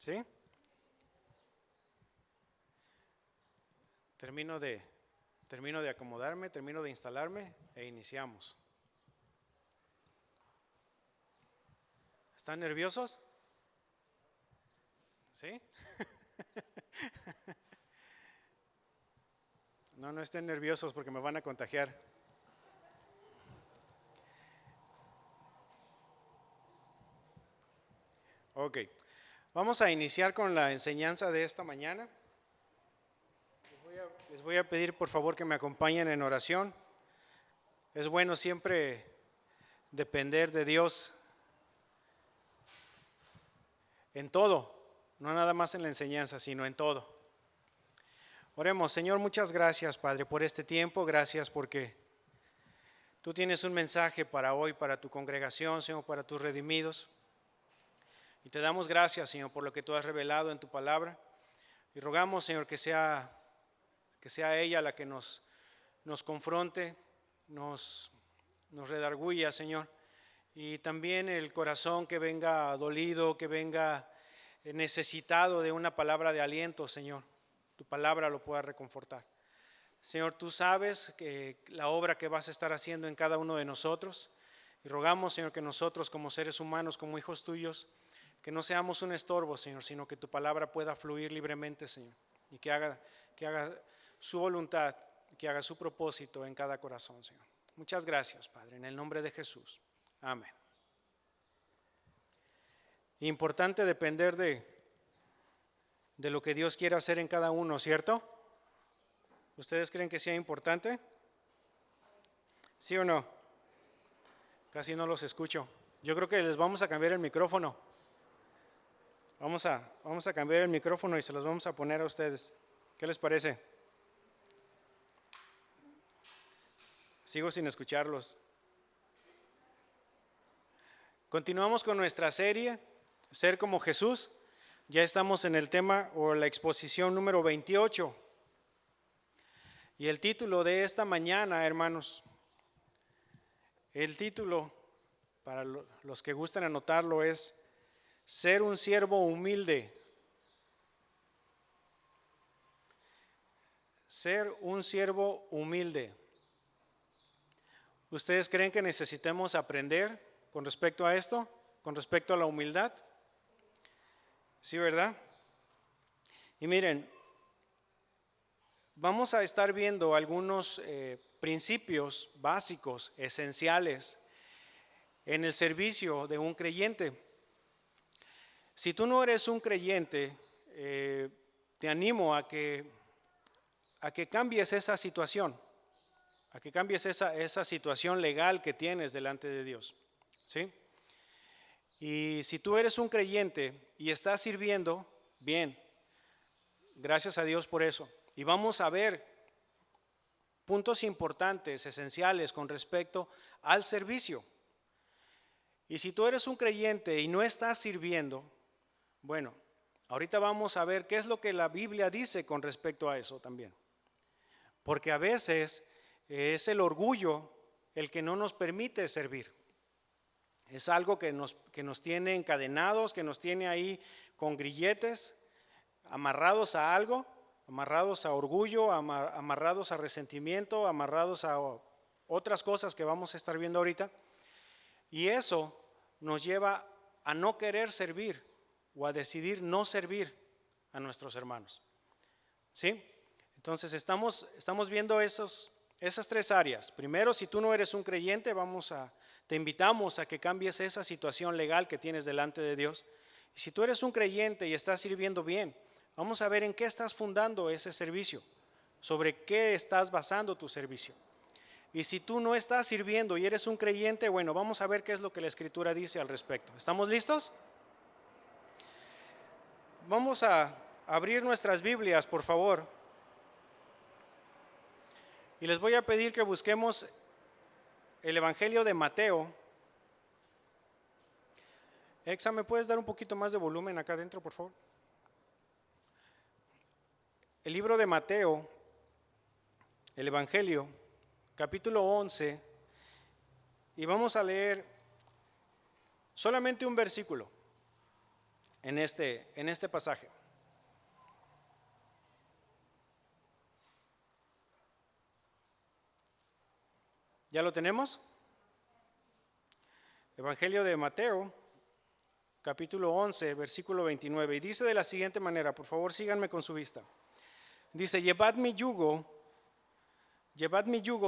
¿Sí? Termino de acomodarme, termino de instalarme e iniciamos. ¿Están nerviosos? ¿Sí? No estén nerviosos porque me van a contagiar. Ok, vamos a iniciar con la enseñanza de esta mañana. Les voy a pedir por favor que me acompañen en oración. Es bueno siempre depender de Dios en todo, no nada más en la enseñanza, sino en todo. Oremos. Señor, muchas gracias, Padre, por este tiempo. Gracias porque tú tienes un mensaje para hoy, para tu congregación, Señor, para tus redimidos. Y te damos gracias, Señor, por lo que tú has revelado en tu palabra. Y rogamos, Señor, que sea ella la que nos confronte, nos redarguya, Señor. Y también el corazón que venga dolido, que venga necesitado de una palabra de aliento, Señor. Tu palabra lo pueda reconfortar. Señor, tú sabes que la obra que vas a estar haciendo en cada uno de nosotros. Y rogamos, Señor, que nosotros como seres humanos, como hijos tuyos, que no seamos un estorbo, Señor, sino que tu palabra pueda fluir libremente, Señor. Y que haga su voluntad, que haga su propósito en cada corazón, Señor. Muchas gracias, Padre, en el nombre de Jesús. Amén. Importante depender de lo que Dios quiere hacer en cada uno, ¿cierto? ¿Ustedes creen que sea importante? ¿Sí o no? Casi no los escucho. Yo creo que les vamos a cambiar el micrófono. Vamos a cambiar el micrófono y se los vamos a poner a ustedes. ¿Qué les parece? Sigo sin escucharlos. Continuamos con nuestra serie, Ser como Jesús. Ya estamos en el tema o la exposición número 28. Y el título de esta mañana, hermanos, el título, para los que gustan anotarlo, es Ser un siervo humilde. Ser un siervo humilde. ¿Ustedes creen que necesitemos aprender con respecto a esto? ¿Con respecto a la humildad? Sí, ¿verdad? Y miren, vamos a estar viendo algunos principios básicos, esenciales, en el servicio de un creyente. Si tú no eres un creyente, te animo a que cambies esa situación, a que cambies esa situación legal que tienes delante de Dios, ¿sí? Y si tú eres un creyente y estás sirviendo, bien, gracias a Dios por eso. Y vamos a ver puntos importantes, esenciales con respecto al servicio. Y si tú eres un creyente y no estás sirviendo, bueno, ahorita vamos a ver qué es lo que la Biblia dice con respecto a eso también. Porque a veces es el orgullo el que no nos permite servir. Es algo que nos tiene encadenados, que nos tiene ahí con grilletes, amarrados a algo, amarrados a orgullo, amarrados a resentimiento, amarrados a otras cosas que vamos a estar viendo ahorita. Y eso nos lleva a no querer servir o a decidir no servir a nuestros hermanos. ¿Sí? Entonces estamos viendo esas tres áreas. Primero, si tú no eres un creyente, te invitamos a que cambies esa situación legal que tienes delante de Dios. Y si tú eres un creyente y estás sirviendo bien, vamos a ver en qué estás fundando ese servicio, sobre qué estás basando tu servicio. Y si tú no estás sirviendo y eres un creyente, bueno, vamos a ver qué es lo que la Escritura dice al respecto. ¿Estamos listos? Vamos a abrir nuestras Biblias, por favor. Y les voy a pedir que busquemos el Evangelio de Mateo. Exa, ¿me puedes dar un poquito más de volumen acá adentro, por favor? El libro de Mateo, el Evangelio, capítulo 11, y vamos a leer solamente un versículo. en este pasaje. ¿Ya lo tenemos? Evangelio de Mateo, capítulo 11, versículo 29. Y dice de la siguiente manera, por favor síganme con su vista. Dice, llevad mi yugo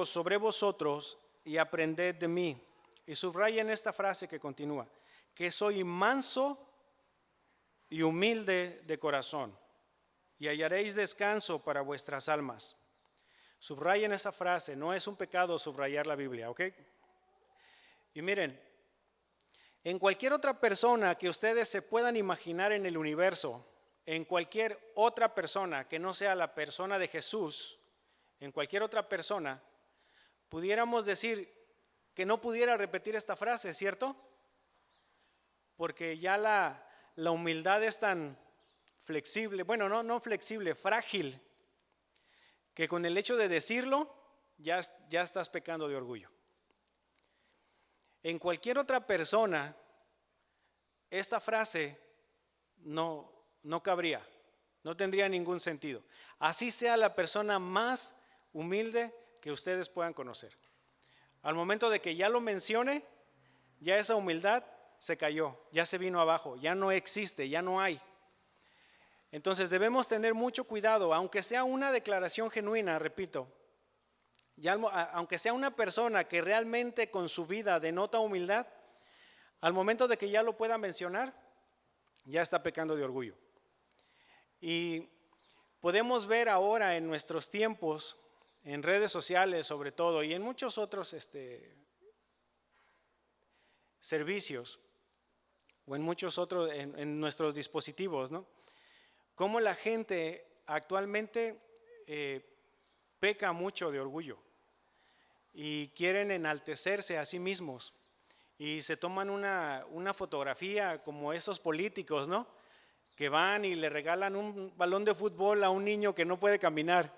sobre vosotros y aprended de mí. Y subrayen esta frase que continúa, que soy manso y humilde de corazón, y hallaréis descanso para vuestras almas. Subrayen esa frase, no es un pecado subrayar la Biblia, ¿ok? Y miren, en cualquier otra persona que ustedes se puedan imaginar en el universo, en cualquier otra persona que no sea la persona de Jesús, en cualquier otra persona, pudiéramos decir que no pudiera repetir esta frase, ¿cierto? Porque ya la humildad es tan flexible, bueno, no flexible, frágil, que con el hecho de decirlo ya estás pecando de orgullo. En cualquier otra persona, esta frase no cabría, no tendría ningún sentido. Así sea la persona más humilde que ustedes puedan conocer. Al momento de que ya lo mencione, ya esa humildad se cayó, ya se vino abajo, ya no existe, ya no hay. Entonces debemos tener mucho cuidado, aunque sea una declaración genuina, repito, aunque sea una persona que realmente con su vida denota humildad, al momento de que ya lo pueda mencionar, ya está pecando de orgullo. Y podemos ver ahora en nuestros tiempos, en redes sociales sobre todo, y en muchos otros servicios, o en muchos otros, en nuestros dispositivos, ¿no? Cómo la gente actualmente peca mucho de orgullo y quieren enaltecerse a sí mismos y se toman una fotografía como esos políticos, ¿no? Que van y le regalan un balón de fútbol a un niño que no puede caminar,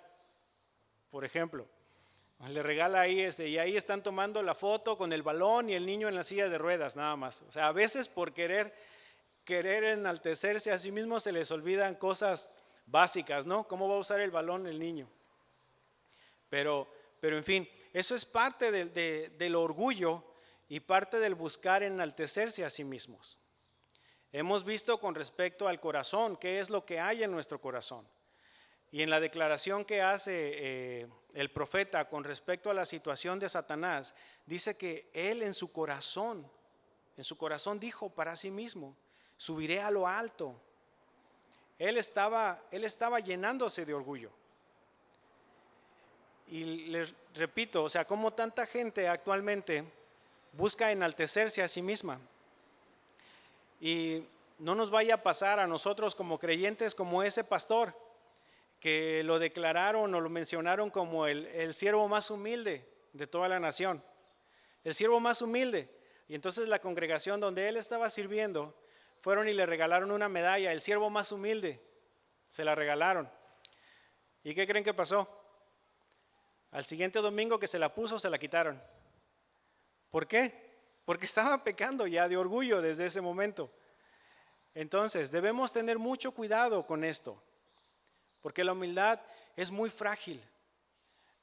por ejemplo. Le regala ahí y ahí están tomando la foto con el balón y el niño en la silla de ruedas nada más. O sea, a veces por querer enaltecerse a sí mismos se les olvidan cosas básicas, ¿no? ¿Cómo va a usar el balón el niño? Pero en fin, eso es parte del orgullo y parte del buscar enaltecerse a sí mismos. Hemos visto con respecto al corazón, qué es lo que hay en nuestro corazón. Y en la declaración que hace el profeta con respecto a la situación de Satanás, dice que él en su corazón dijo para sí mismo, subiré a lo alto. Él estaba llenándose de orgullo. Y les repito, o sea, como tanta gente actualmente busca enaltecerse a sí misma. Y no nos vaya a pasar a nosotros como creyentes como ese pastor que lo declararon o lo mencionaron como el siervo más humilde de toda la nación. El siervo más humilde. Y entonces la congregación donde él estaba sirviendo fueron y le regalaron una medalla, el siervo más humilde. Se la regalaron. ¿Y qué creen que pasó? Al siguiente domingo que se la puso, se la quitaron. ¿Por qué? Porque estaba pecando ya de orgullo desde ese momento. Entonces, debemos tener mucho cuidado con esto, porque la humildad es muy frágil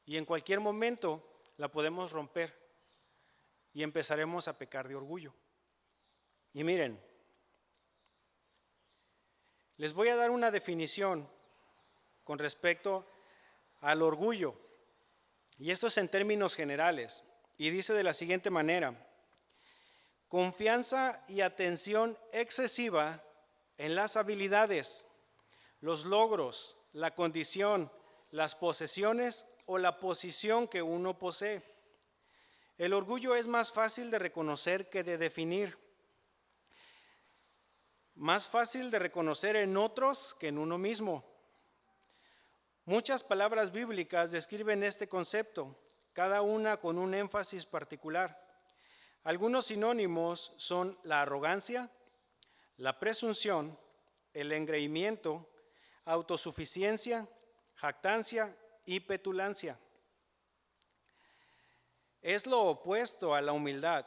y en cualquier momento la podemos romper y empezaremos a pecar de orgullo. Y miren, les voy a dar una definición con respecto al orgullo, y esto es en términos generales, y dice de la siguiente manera: confianza y atención excesiva en las habilidades, los logros, la condición, las posesiones o la posición que uno posee. El orgullo es más fácil de reconocer que de definir, más fácil de reconocer en otros que en uno mismo. Muchas palabras bíblicas describen este concepto, cada una con un énfasis particular. Algunos sinónimos son la arrogancia, la presunción, el engreimiento, autosuficiencia, jactancia y petulancia. Es lo opuesto a la humildad.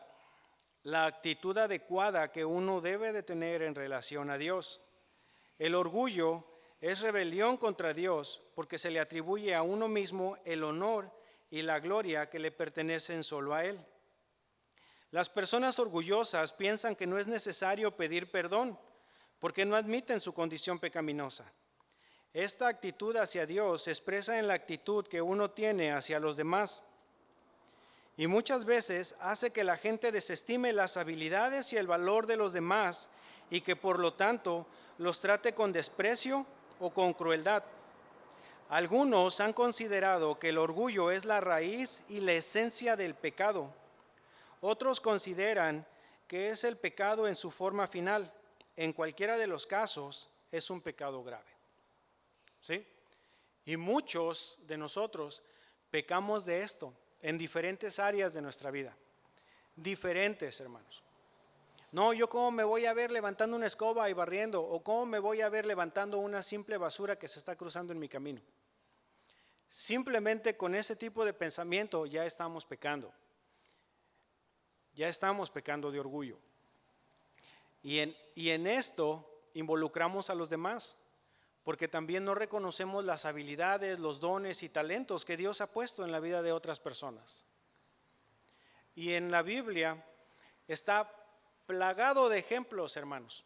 la actitud adecuada que uno debe de tener en relación a Dios. El orgullo es rebelión contra Dios porque se le atribuye a uno mismo el honor y la gloria que le pertenecen solo a Él. Las personas orgullosas piensan que no es necesario pedir perdón porque no admiten su condición pecaminosa. Esta actitud hacia Dios se expresa en la actitud que uno tiene hacia los demás y muchas veces hace que la gente desestime las habilidades y el valor de los demás y que por lo tanto los trate con desprecio o con crueldad. Algunos han considerado que el orgullo es la raíz y la esencia del pecado. Otros consideran que es el pecado en su forma final. En cualquiera de los casos es un pecado grave. ¿Sí? Y muchos de nosotros pecamos de esto en diferentes áreas de nuestra vida. Diferentes, hermanos. No, yo cómo me voy a ver levantando una escoba y barriendo, o cómo me voy a ver levantando una simple basura que se está cruzando en mi camino. Simplemente con ese tipo de pensamiento ya estamos pecando. Ya estamos pecando de orgullo. Y en esto involucramos a los demás, porque también no reconocemos las habilidades, los dones y talentos que Dios ha puesto en la vida de otras personas. Y en la Biblia está plagado de ejemplos, hermanos,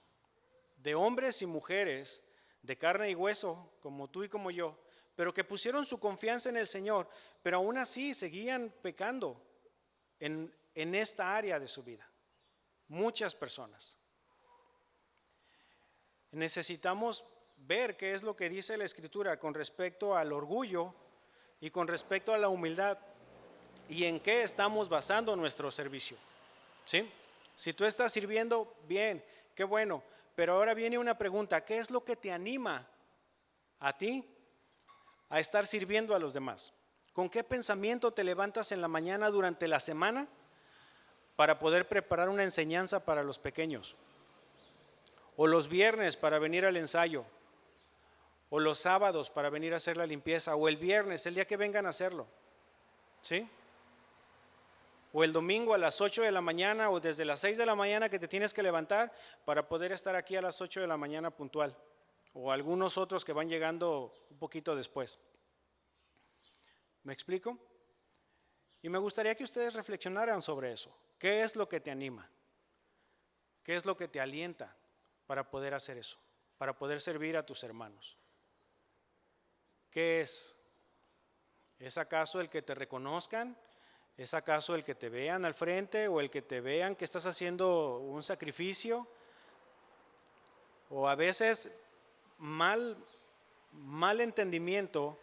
de hombres y mujeres de carne y hueso, como tú y como yo, pero que pusieron su confianza en el Señor, pero aún así seguían pecando en esta área de su vida. Muchas personas. Necesitamos ver qué es lo que dice la Escritura con respecto al orgullo y con respecto a la humildad y en qué estamos basando nuestro servicio. ¿Sí? Si tú estás sirviendo, bien, qué bueno, pero ahora viene una pregunta: ¿qué es lo que te anima a ti a estar sirviendo a los demás? ¿Con qué pensamiento te levantas en la mañana durante la semana para poder preparar una enseñanza para los pequeños? O los viernes para venir al ensayo, o los sábados para venir a hacer la limpieza, o el viernes, el día que vengan a hacerlo, ¿sí? O el domingo a las 8 de la mañana, o desde las 6 de la mañana que te tienes que levantar para poder estar aquí a las 8 de la mañana puntual, o algunos otros que van llegando un poquito después. ¿Me explico? Y me gustaría que ustedes reflexionaran sobre eso. ¿Qué es lo que te anima? ¿Qué es lo que te alienta para poder hacer eso? Para poder servir a tus hermanos. ¿Qué es? ¿Es acaso el que te reconozcan? ¿Es acaso el que te vean al frente o el que te vean que estás haciendo un sacrificio? O a veces mal entendimiento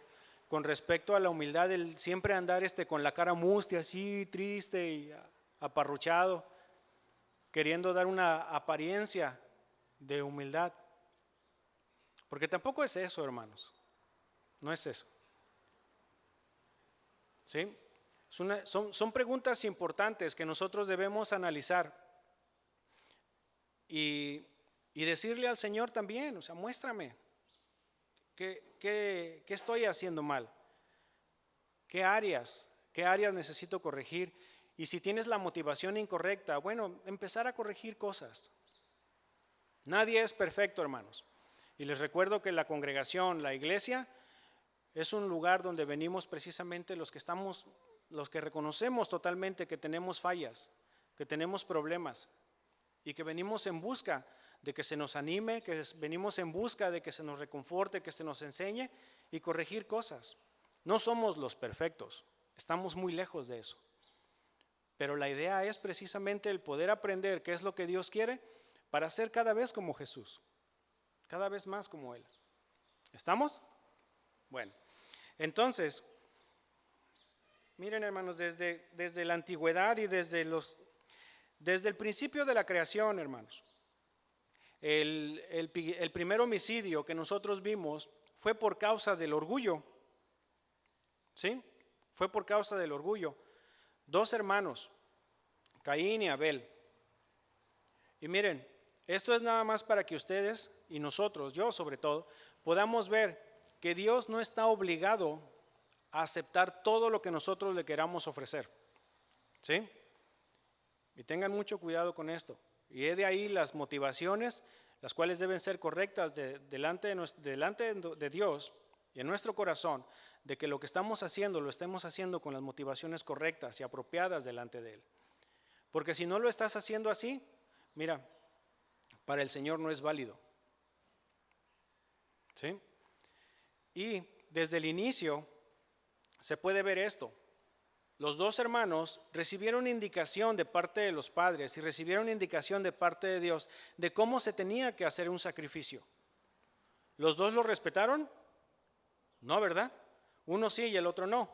con respecto a la humildad, el siempre andar con la cara mustia, así triste y aparruchado, queriendo dar una apariencia de humildad. Porque tampoco es eso, hermanos. No es eso. ¿Sí? Son preguntas importantes que nosotros debemos analizar y decirle al Señor también, o sea, muéstrame qué estoy haciendo mal, qué áreas necesito corregir, y si tienes la motivación incorrecta, bueno, empezar a corregir cosas. Nadie es perfecto, hermanos, y les recuerdo que la congregación, la iglesia, es un lugar donde venimos precisamente los que reconocemos totalmente que tenemos fallas, que tenemos problemas y que venimos en busca de que se nos anime, que venimos en busca de que se nos reconforte, que se nos enseñe y corregir cosas. No somos los perfectos, estamos muy lejos de eso. Pero la idea es precisamente el poder aprender qué es lo que Dios quiere para ser cada vez como Jesús, cada vez más como Él. ¿Estamos? Bueno, entonces, miren, hermanos, desde la antigüedad y desde el principio de la creación, hermanos, el primer homicidio que nosotros vimos fue por causa del orgullo. ¿Sí? Fue por causa del orgullo. Dos hermanos, Caín y Abel. Y miren, esto es nada más para que ustedes y nosotros, yo sobre todo, podamos ver que Dios no está obligado a aceptar todo lo que nosotros le queramos ofrecer. ¿Sí? Y tengan mucho cuidado con esto. Y he de ahí las motivaciones, las cuales deben ser correctas delante de Dios y en nuestro corazón, de que lo que estamos haciendo, lo estemos haciendo con las motivaciones correctas y apropiadas delante de Él. Porque si no lo estás haciendo así, mira, para el Señor no es válido. ¿Sí? Y desde el inicio se puede ver esto. Los dos hermanos recibieron indicación de parte de los padres y recibieron indicación de parte de Dios de cómo se tenía que hacer un sacrificio. ¿Los dos lo respetaron? No, ¿verdad? Uno sí y el otro no.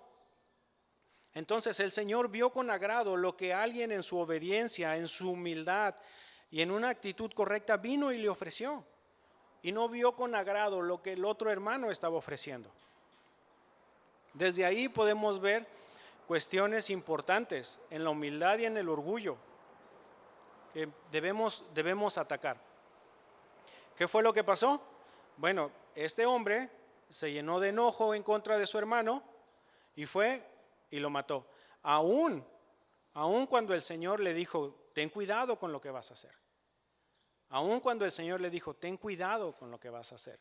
Entonces el Señor vio con agrado lo que alguien en su obediencia, en su humildad y en una actitud correcta vino y le ofreció. Y no vio con agrado lo que el otro hermano estaba ofreciendo. Desde ahí podemos ver cuestiones importantes en la humildad y en el orgullo que debemos atacar. ¿Qué fue lo que pasó? Bueno, este hombre se llenó de enojo en contra de su hermano y fue y lo mató. Aún cuando el Señor le dijo, ten cuidado con lo que vas a hacer. Aún cuando el Señor le dijo, ten cuidado con lo que vas a hacer.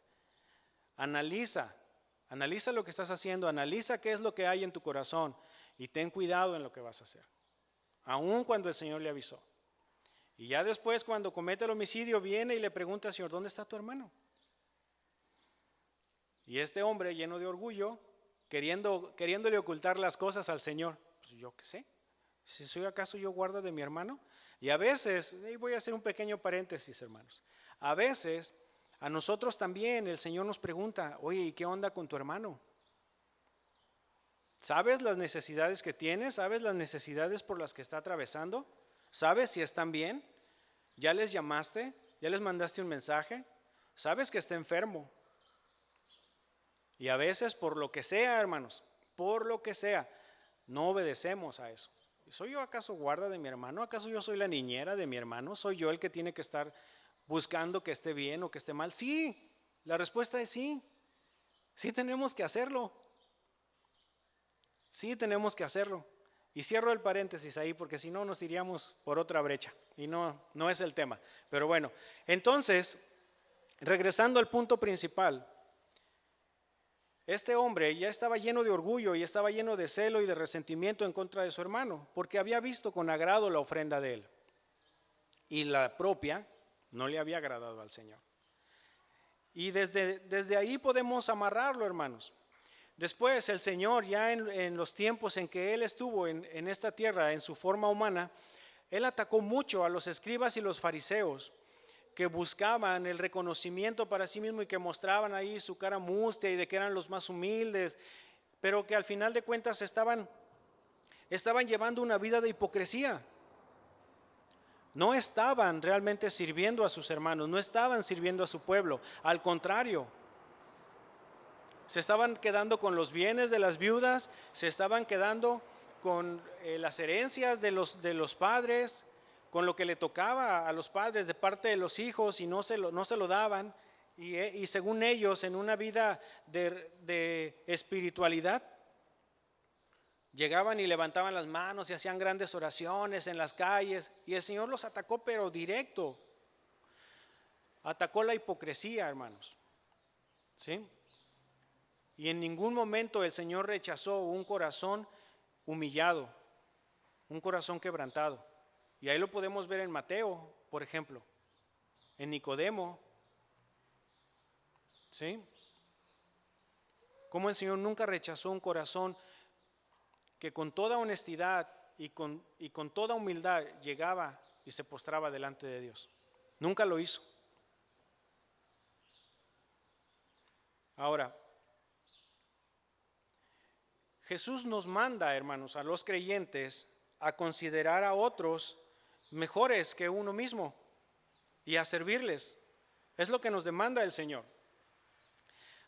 Analiza lo que estás haciendo, analiza qué es lo que hay en tu corazón y ten cuidado en lo que vas a hacer. Aún cuando el Señor le avisó. Y ya después, cuando comete el homicidio, viene y le pregunta al Señor, ¿dónde está tu hermano? Y este hombre, lleno de orgullo, queriéndole ocultar las cosas al Señor, pues yo qué sé, si soy acaso yo guarda de mi hermano. Y a veces, y voy a hacer un pequeño paréntesis, hermanos, a veces a nosotros también el Señor nos pregunta, oye, ¿y qué onda con tu hermano? ¿Sabes las necesidades que tiene? ¿Sabes las necesidades por las que está atravesando? ¿Sabes si están bien? ¿Ya les llamaste? ¿Ya les mandaste un mensaje? ¿Sabes que está enfermo? Y a veces por lo que sea, hermanos, por lo que sea, no obedecemos a eso. ¿Soy yo acaso guarda de mi hermano? ¿Acaso yo soy la niñera de mi hermano? ¿Soy yo el que tiene que estar buscando que esté bien o que esté mal? Sí, la respuesta es sí. Sí tenemos que hacerlo. Sí tenemos que hacerlo. Y cierro el paréntesis ahí porque si no nos iríamos por otra brecha y no es el tema. Pero bueno, entonces, regresando al punto principal, este hombre ya estaba lleno de orgullo y estaba lleno de celo y de resentimiento en contra de su hermano porque había visto con agrado la ofrenda de él y la propia no le había agradado al Señor. Y desde ahí podemos amarrarlo, hermanos. Después el Señor, ya en los tiempos en que Él estuvo en esta tierra, en su forma humana, Él atacó mucho a los escribas y los fariseos que buscaban el reconocimiento para sí mismo y que mostraban ahí su cara mustia y de que eran los más humildes, pero que al final de cuentas estaban llevando una vida de hipocresía. No estaban realmente sirviendo a sus hermanos, no estaban sirviendo a su pueblo, al contrario. Se estaban quedando con los bienes de las viudas, se estaban quedando con las herencias de los padres, con lo que le tocaba a los padres de parte de los hijos y no se lo daban. Y según ellos, en una vida de espiritualidad, llegaban y levantaban las manos y hacían grandes oraciones en las calles. Y el Señor los atacó, pero directo. Atacó la hipocresía, hermanos. ¿Sí? Y en ningún momento el Señor rechazó un corazón humillado, un corazón quebrantado. Y ahí lo podemos ver en Mateo, por ejemplo, en Nicodemo. ¿Sí? Cómo el Señor nunca rechazó un corazón que con toda honestidad y con toda humildad llegaba y se postraba delante de Dios. Nunca lo hizo. Ahora, Jesús nos manda, hermanos, a los creyentes a considerar a otros mejores que uno mismo y a servirles. Es lo que nos demanda el Señor.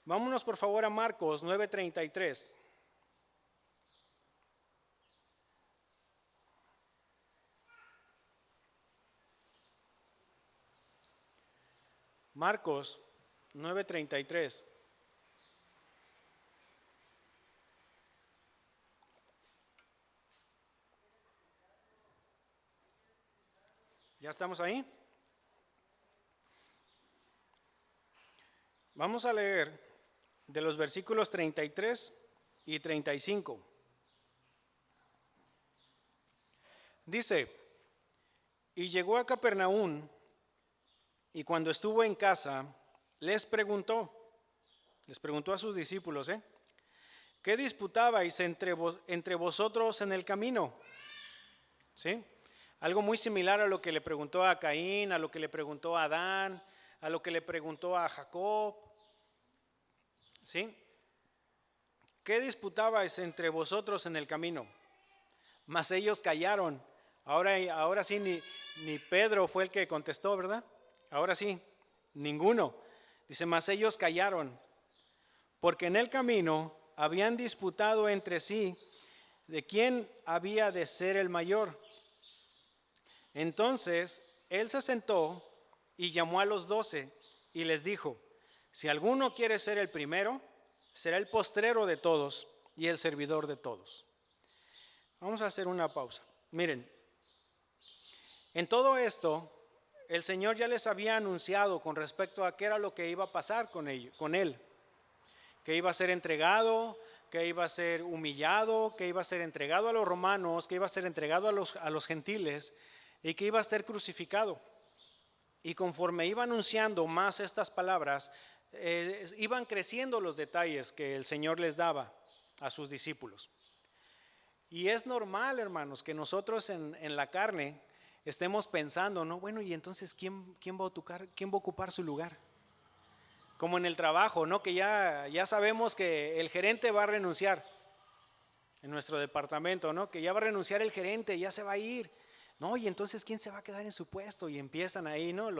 Vámonos por favor a Marcos 9:33. Marcos 9:33. ¿Ya estamos ahí? Vamos a leer de los versículos 33 y 35. Dice, y llegó a Capernaum, y cuando estuvo en casa, les preguntó a sus discípulos, ¿qué disputabais entre vosotros en el camino? ¿Sí? Algo muy similar a lo que le preguntó a Caín, a lo que le preguntó a Adán, a lo que le preguntó a Jacob. ¿Sí? ¿Qué disputabais entre vosotros en el camino? Mas ellos callaron. Ahora sí, ni Pedro fue el que contestó, ¿verdad? Ahora sí, ninguno. Dice, mas ellos callaron, porque en el camino habían disputado entre sí de quién había de ser el mayor. Entonces él se sentó y llamó a los 12 y les dijo, si alguno quiere ser el primero, será el postrero de todos y el servidor de todos. Vamos a hacer una pausa. Miren, en todo esto, el Señor ya les había anunciado con respecto a qué era lo que iba a pasar con él, que iba a ser entregado, que iba a ser humillado, que iba a ser entregado a los romanos, que iba a ser entregado a los gentiles y que iba a ser crucificado. Y conforme iba anunciando más estas palabras, iban creciendo los detalles que el Señor les daba a sus discípulos. Y es normal, hermanos, que nosotros en la carne estemos pensando, ¿no? Bueno, y entonces, ¿quién va a ocupar su lugar? Como en el trabajo, ¿no? Que ya sabemos que el gerente va a renunciar en nuestro departamento, ¿no? Que ya va a renunciar el gerente, ya se va a ir. No, y entonces, ¿quién se va a quedar en su puesto? Y empiezan ahí, ¿no?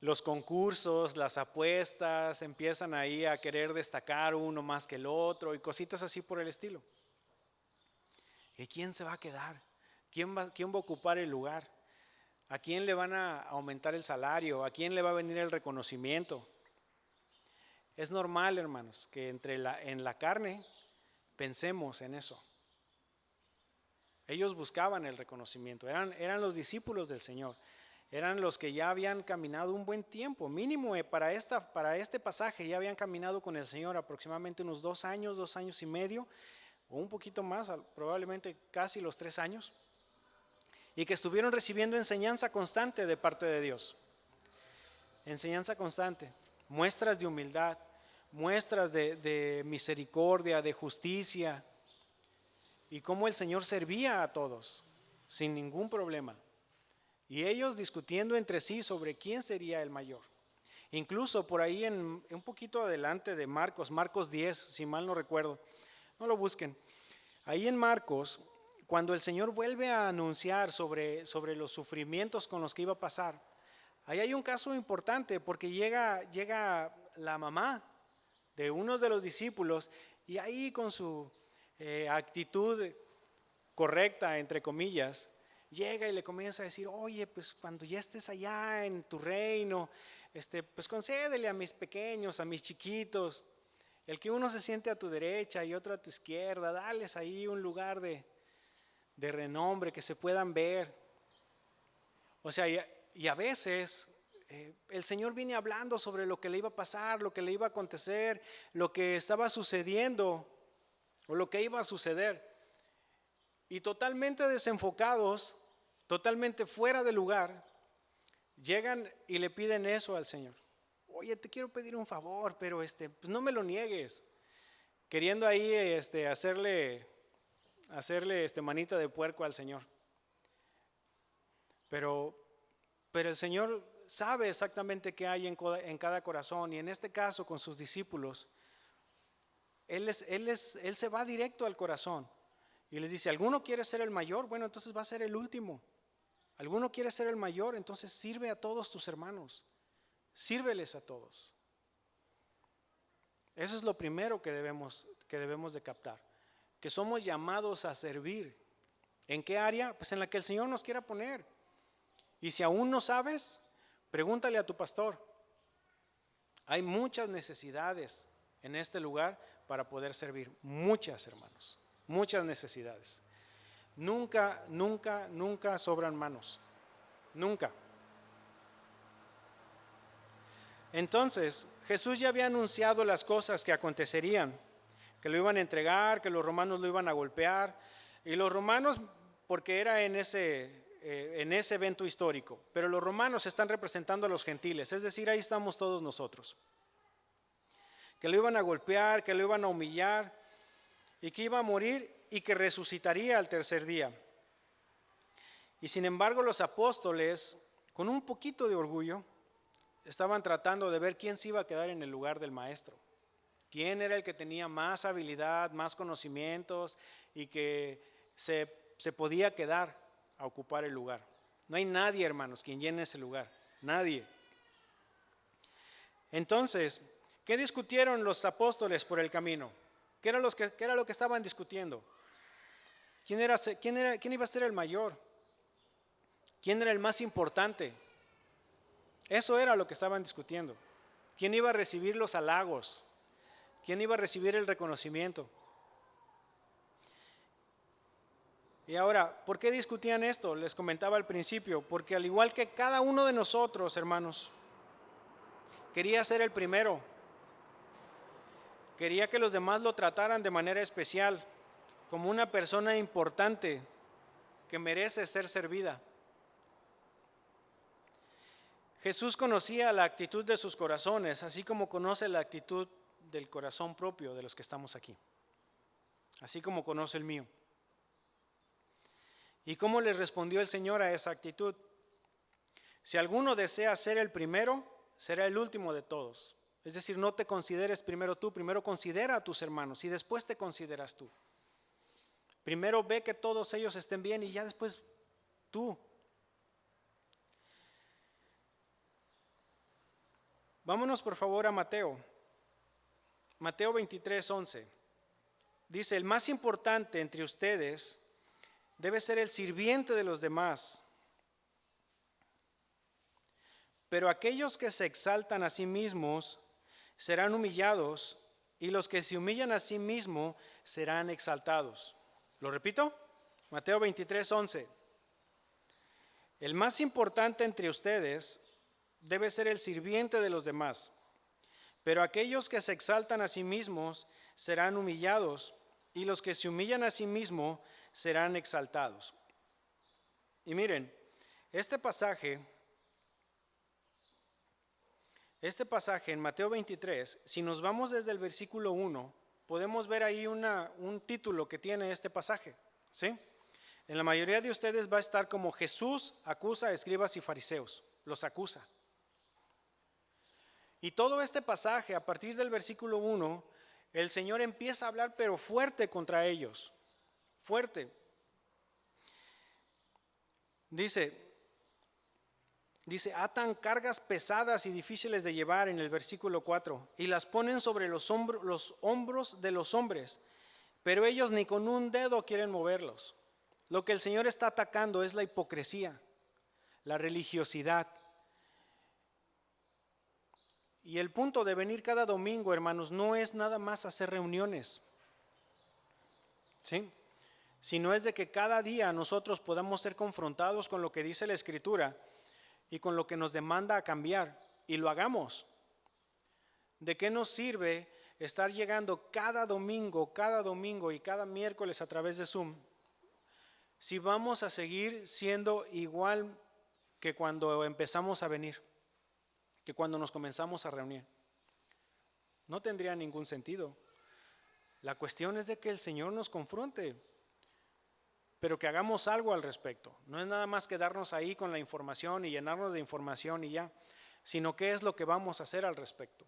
Los concursos, las apuestas, empiezan ahí a querer destacar uno más que el otro y cositas así por el estilo. ¿Y quién se va a quedar? ¿Quién va a ocupar el lugar? ¿A quién le van a aumentar el salario? ¿A quién le va a venir el reconocimiento? Es normal, hermanos, que en la carne pensemos en eso. Ellos buscaban el reconocimiento, eran los discípulos del Señor, eran los que ya habían caminado un buen tiempo, mínimo para este pasaje ya habían caminado con el Señor aproximadamente unos 2 años y medio, o un poquito más, probablemente casi los 3 años, y que estuvieron recibiendo enseñanza constante de parte de Dios. Enseñanza constante, muestras de humildad, muestras de misericordia, de justicia, y cómo el Señor servía a todos sin ningún problema. Y ellos discutiendo entre sí sobre quién sería el mayor. Incluso por ahí un poquito adelante de Marcos 10, si mal no recuerdo, no lo busquen. Ahí en Marcos, cuando el Señor vuelve a anunciar sobre los sufrimientos con los que iba a pasar, ahí hay un caso importante porque llega la mamá de uno de los discípulos y ahí con su actitud correcta, entre comillas, llega y le comienza a decir, oye, pues cuando ya estés allá en tu reino, pues concédele a mis pequeños, a mis chiquitos, el que uno se siente a tu derecha y otro a tu izquierda, dales ahí un lugar de renombre, que se puedan ver. O sea, y a veces el Señor viene hablando sobre lo que le iba a pasar, lo que le iba a acontecer, lo que estaba sucediendo o lo que iba a suceder. Y totalmente desenfocados, totalmente fuera de lugar, llegan y le piden eso al Señor. Oye, te quiero pedir un favor, pero pues no me lo niegues. Queriendo ahí hacerle manita de puerco al Señor. Pero el Señor sabe exactamente qué hay en cada corazón, y en este caso con sus discípulos, Él se va directo al corazón. Y les dice, ¿alguno quiere ser el mayor? Bueno, entonces va a ser el último. ¿Alguno quiere ser el mayor? Entonces sirve a todos tus hermanos. Sírveles a todos. Eso es lo primero que debemos de captar. Que somos llamados a servir. ¿En qué área? Pues en la que el Señor nos quiera poner. Y si aún no sabes, pregúntale a tu pastor. Hay muchas necesidades en este lugar para poder servir. Muchas, hermanos. Muchas necesidades. Nunca, nunca, nunca sobran manos. Nunca. Entonces, Jesús ya había anunciado las cosas que acontecerían, que lo iban a entregar, que los romanos lo iban a golpear, y los romanos, porque era en ese evento histórico, pero los romanos están representando a los gentiles, es decir, ahí estamos todos nosotros, que lo iban a golpear, que lo iban a humillar, y que iba a morir y que resucitaría al tercer día. Y sin embargo, los apóstoles, con un poquito de orgullo, estaban tratando de ver quién se iba a quedar en el lugar del maestro, quién era el que tenía más habilidad, más conocimientos y que se podía quedar a ocupar el lugar. No hay nadie, hermanos, quien llene ese lugar, nadie. Entonces, ¿qué discutieron los apóstoles por el camino? ¿Qué era lo que estaban discutiendo? ¿Quién iba a ser el mayor? ¿Quién era el más importante? Eso era lo que estaban discutiendo. ¿Quién iba a recibir los halagos? ¿Quién iba a recibir el reconocimiento? Y ahora, ¿por qué discutían esto? Les comentaba al principio, porque al igual que cada uno de nosotros, hermanos, quería ser el primero. Quería que los demás lo trataran de manera especial, como una persona importante que merece ser servida. Jesús conocía la actitud de sus corazones, así como conoce la actitud del corazón propio de los que estamos aquí, así como conoce el mío. ¿Y cómo le respondió el Señor a esa actitud? Si alguno desea ser el primero, será el último de todos. Es decir, no te consideres primero tú, primero considera a tus hermanos y después te consideras tú. Primero ve que todos ellos estén bien y ya después tú. Vámonos por favor a Mateo 23:11. Dice, el más importante entre ustedes debe ser el sirviente de los demás. Pero aquellos que se exaltan a sí mismos serán humillados, y los que se humillan a sí mismos serán exaltados. ¿Lo repito? Mateo 23:11. El más importante entre ustedes debe ser el sirviente de los demás, pero aquellos que se exaltan a sí mismos serán humillados, y los que se humillan a sí mismos serán exaltados. Y miren, este pasaje en Mateo 23, si nos vamos desde el versículo 1, podemos ver ahí un título que tiene este pasaje, ¿sí? En la mayoría de ustedes va a estar como Jesús acusa a escribas y fariseos, los acusa. Y todo este pasaje, a partir del versículo 1, el Señor empieza a hablar pero fuerte contra ellos, fuerte. Dice, atan cargas pesadas y difíciles de llevar en el versículo 4 y las ponen sobre los hombros de los hombres, pero ellos ni con un dedo quieren moverlos. Lo que el Señor está atacando es la hipocresía, la religiosidad. Y el punto de venir cada domingo, hermanos, no es nada más hacer reuniones, ¿sí? Sino es de que cada día nosotros podamos ser confrontados con lo que dice la Escritura y con lo que nos demanda a cambiar, y lo hagamos. ¿De qué nos sirve estar llegando cada domingo y cada miércoles a través de Zoom si vamos a seguir siendo igual que cuando empezamos a venir, que cuando nos comenzamos a reunir? No tendría ningún sentido. La cuestión es de que el Señor nos confronte, pero que hagamos algo al respecto. No es nada más quedarnos ahí con la información y llenarnos de información y ya, sino qué es lo que vamos a hacer al respecto.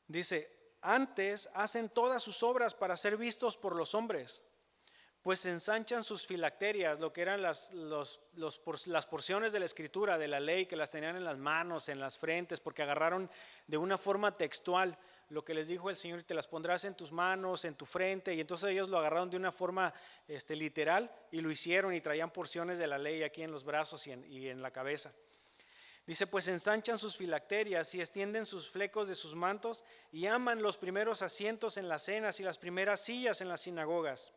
Dice, antes hacen todas sus obras para ser vistos por los hombres, pues ensanchan sus filacterias, lo que eran las porciones de la Escritura, de la ley, que las tenían en las manos, en las frentes, porque agarraron de una forma textual lo que les dijo el Señor, te las pondrás en tus manos, en tu frente, y entonces ellos lo agarraron de una forma literal y lo hicieron y traían porciones de la ley aquí en los brazos y en la cabeza. Dice, pues ensanchan sus filacterias y extienden sus flecos de sus mantos y aman los primeros asientos en las cenas y las primeras sillas en las sinagogas.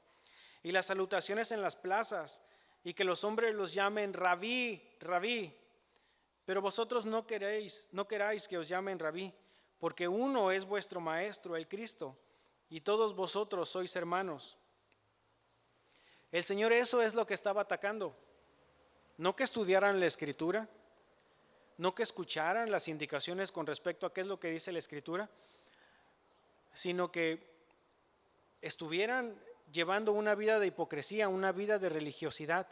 y las salutaciones en las plazas, y que los hombres los llamen rabí, rabí. Pero vosotros no queráis que os llamen rabí, porque uno es vuestro maestro, el Cristo, y todos vosotros sois hermanos. El Señor eso es lo que estaba atacando. No que estudiaran la Escritura, no que escucharan las indicaciones con respecto a qué es lo que dice la Escritura, sino que estuvieran llevando una vida de hipocresía, una vida de religiosidad,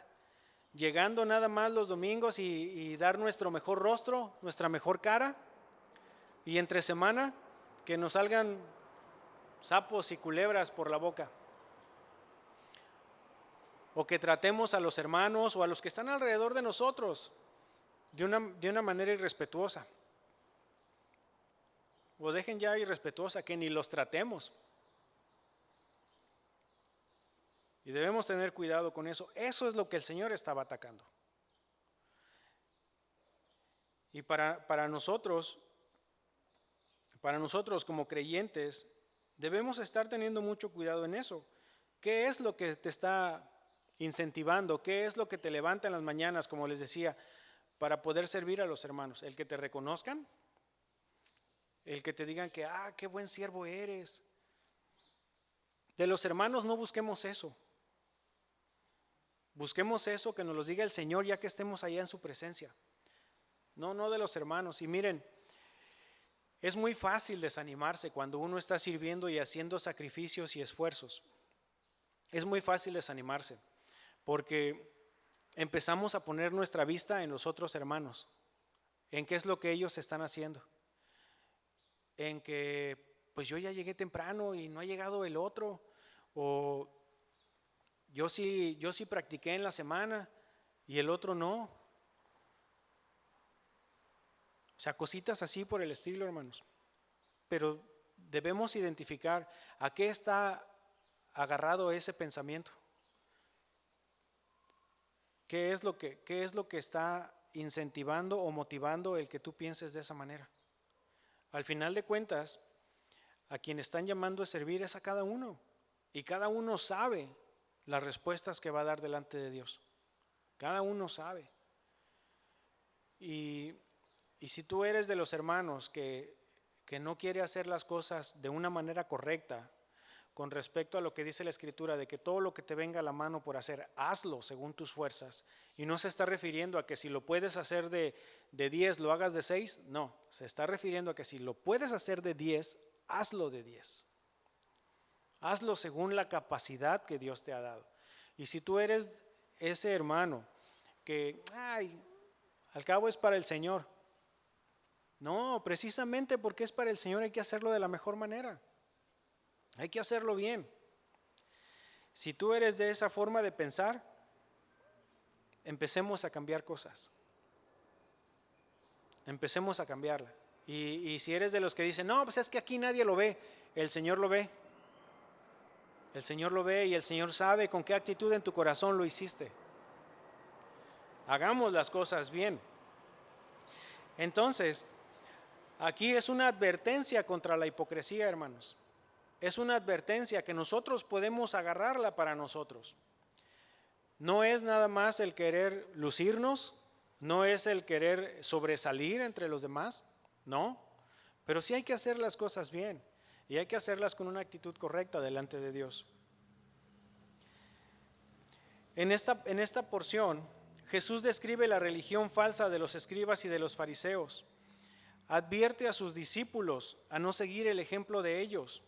llegando nada más los domingos y dar nuestro mejor rostro, nuestra mejor cara, y entre semana que nos salgan sapos y culebras por la boca, o que tratemos a los hermanos o a los que están alrededor de nosotros de una manera irrespetuosa, o dejen ya irrespetuosa, que ni los tratemos. Y debemos tener cuidado con eso. Eso es lo que el Señor estaba atacando. Y para nosotros como creyentes, debemos estar teniendo mucho cuidado en eso. ¿Qué es lo que te está incentivando? ¿Qué es lo que te levanta en las mañanas, como les decía, para poder servir a los hermanos? ¿El que te reconozcan? ¿El que te digan que, qué buen siervo eres? De los hermanos no busquemos eso. Busquemos eso, que nos lo diga el Señor ya que estemos allá en su presencia. No de los hermanos. Y miren, es muy fácil desanimarse cuando uno está sirviendo y haciendo sacrificios y esfuerzos. Es muy fácil desanimarse porque empezamos a poner nuestra vista en los otros hermanos, en qué es lo que ellos están haciendo, en que pues yo ya llegué temprano y no ha llegado el otro, o yo sí practiqué en la semana y el otro no. O sea, cositas así por el estilo, hermanos. Pero debemos identificar a qué está agarrado ese pensamiento. ¿Qué es lo que está incentivando o motivando el que tú pienses de esa manera? Al final de cuentas, a quien están llamando a servir es a cada uno. Y cada uno sabe las respuestas que va a dar delante de Dios. Cada uno sabe. Y si tú eres de los hermanos que no quiere hacer las cosas de una manera correcta con respecto a lo que dice la Escritura, de que todo lo que te venga a la mano por hacer, hazlo según tus fuerzas, y no se está refiriendo a que si lo puedes hacer de 10, lo hagas de 6, no, se está refiriendo a que si lo puedes hacer de 10, hazlo de 10. Hazlo según la capacidad que Dios te ha dado. Y si tú eres ese hermano que, al cabo es para el Señor. No, precisamente porque es para el Señor hay que hacerlo de la mejor manera. Hay que hacerlo bien. Si tú eres de esa forma de pensar, empecemos a cambiar cosas. Empecemos a cambiarla. Y si eres de los que dicen, no, pues es que aquí nadie lo ve, el Señor lo ve. El Señor lo ve y el Señor sabe con qué actitud en tu corazón lo hiciste. Hagamos las cosas bien. Entonces, aquí es una advertencia contra la hipocresía, hermanos. Es una advertencia que nosotros podemos agarrarla para nosotros. No es nada más el querer lucirnos, no es el querer sobresalir entre los demás, no. Pero sí hay que hacer las cosas bien y hay que hacerlas con una actitud correcta delante de Dios. En esta porción, Jesús describe la religión falsa de los escribas y de los fariseos. Advierte a sus discípulos a no seguir el ejemplo de ellos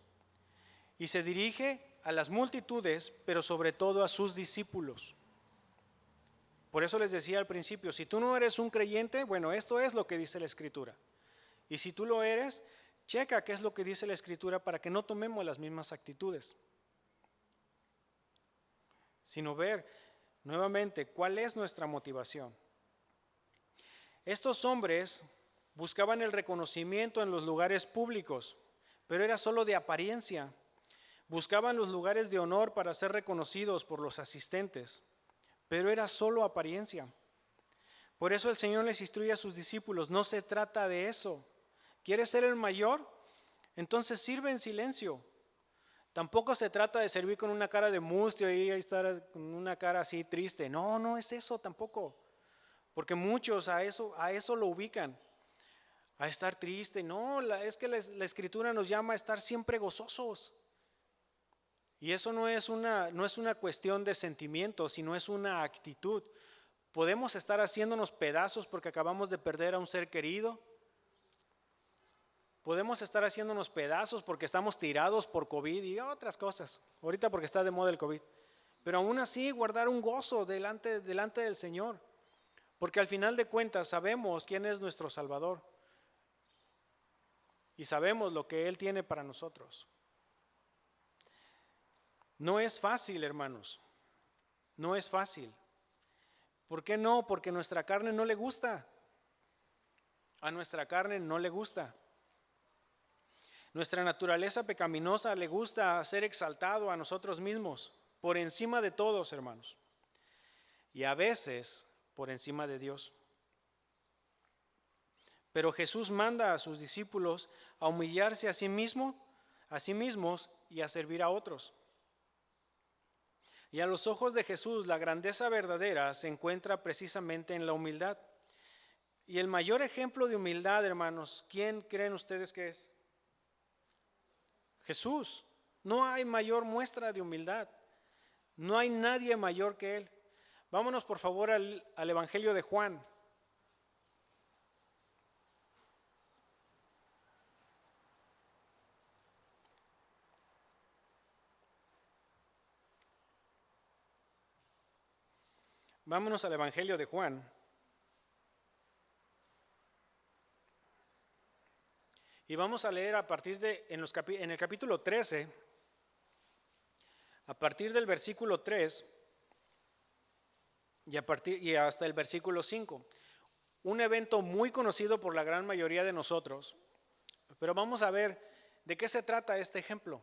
y se dirige a las multitudes, pero sobre todo a sus discípulos. Por eso les decía al principio, si tú no eres un creyente, bueno, esto es lo que dice la Escritura. Y si tú lo eres, checa qué es lo que dice la Escritura para que no tomemos las mismas actitudes, sino ver nuevamente cuál es nuestra motivación. Estos hombres buscaban el reconocimiento en los lugares públicos, pero era solo de apariencia. Buscaban los lugares de honor para ser reconocidos por los asistentes, pero era solo apariencia. Por eso el Señor les instruye a sus discípulos, no se trata de eso. ¿Quieres ser el mayor? Entonces sirve en silencio. Tampoco se trata de servir con una cara de mustio y estar con una cara así triste. No, no es eso tampoco. Porque muchos a eso lo ubican, a estar triste. No, es que la Escritura nos llama a estar siempre gozosos. Y eso no es una cuestión de sentimientos, sino es una actitud. Podemos estar haciéndonos pedazos porque acabamos de perder a un ser querido. Podemos estar haciéndonos pedazos porque estamos tirados por COVID y otras cosas. Ahorita porque está de moda el COVID. Pero aún así guardar un gozo delante del Señor. Porque al final de cuentas sabemos quién es nuestro Salvador. Y sabemos lo que Él tiene para nosotros. No es fácil, hermanos. No es fácil. ¿Por qué no? Porque nuestra carne no le gusta. A nuestra carne no le gusta. Nuestra naturaleza pecaminosa le gusta ser exaltado a nosotros mismos, por encima de todos, hermanos. Y a veces por encima de Dios. Pero Jesús manda a sus discípulos a humillarse a sí mismos y a servir a otros. Y a los ojos de Jesús, la grandeza verdadera se encuentra precisamente en la humildad. Y el mayor ejemplo de humildad, hermanos, ¿quién creen ustedes que es? Jesús. No hay mayor muestra de humildad. No hay nadie mayor que Él. Vámonos por favor al Evangelio de Juan. Vámonos al Evangelio de Juan. Y vamos a leer a partir en el capítulo 13, a partir del versículo 3 y hasta el versículo 5. Un evento muy conocido por la gran mayoría de nosotros. Pero vamos a ver de qué se trata este ejemplo.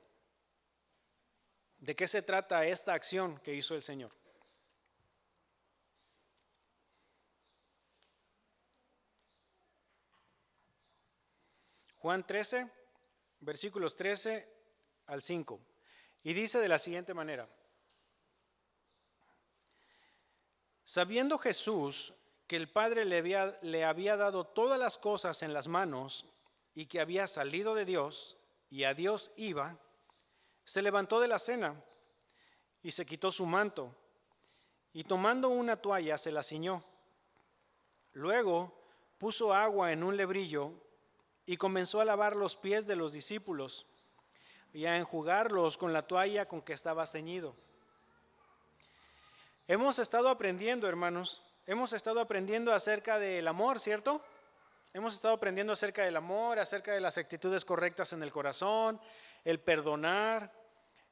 De qué se trata esta acción que hizo el Señor. Juan 13, versículos 13 al 5. Y dice de la siguiente manera. Sabiendo Jesús que el Padre le había dado todas las cosas en las manos y que había salido de Dios y a Dios iba, se levantó de la cena y se quitó su manto y tomando una toalla se la ciñó. Luego puso agua en un lebrillo y comenzó a lavar los pies de los discípulos y a enjugarlos con la toalla con que estaba ceñido. Hemos estado aprendiendo, hermanos, acerca del amor, ¿cierto? Hemos estado aprendiendo acerca del amor, acerca de las actitudes correctas en el corazón, el perdonar,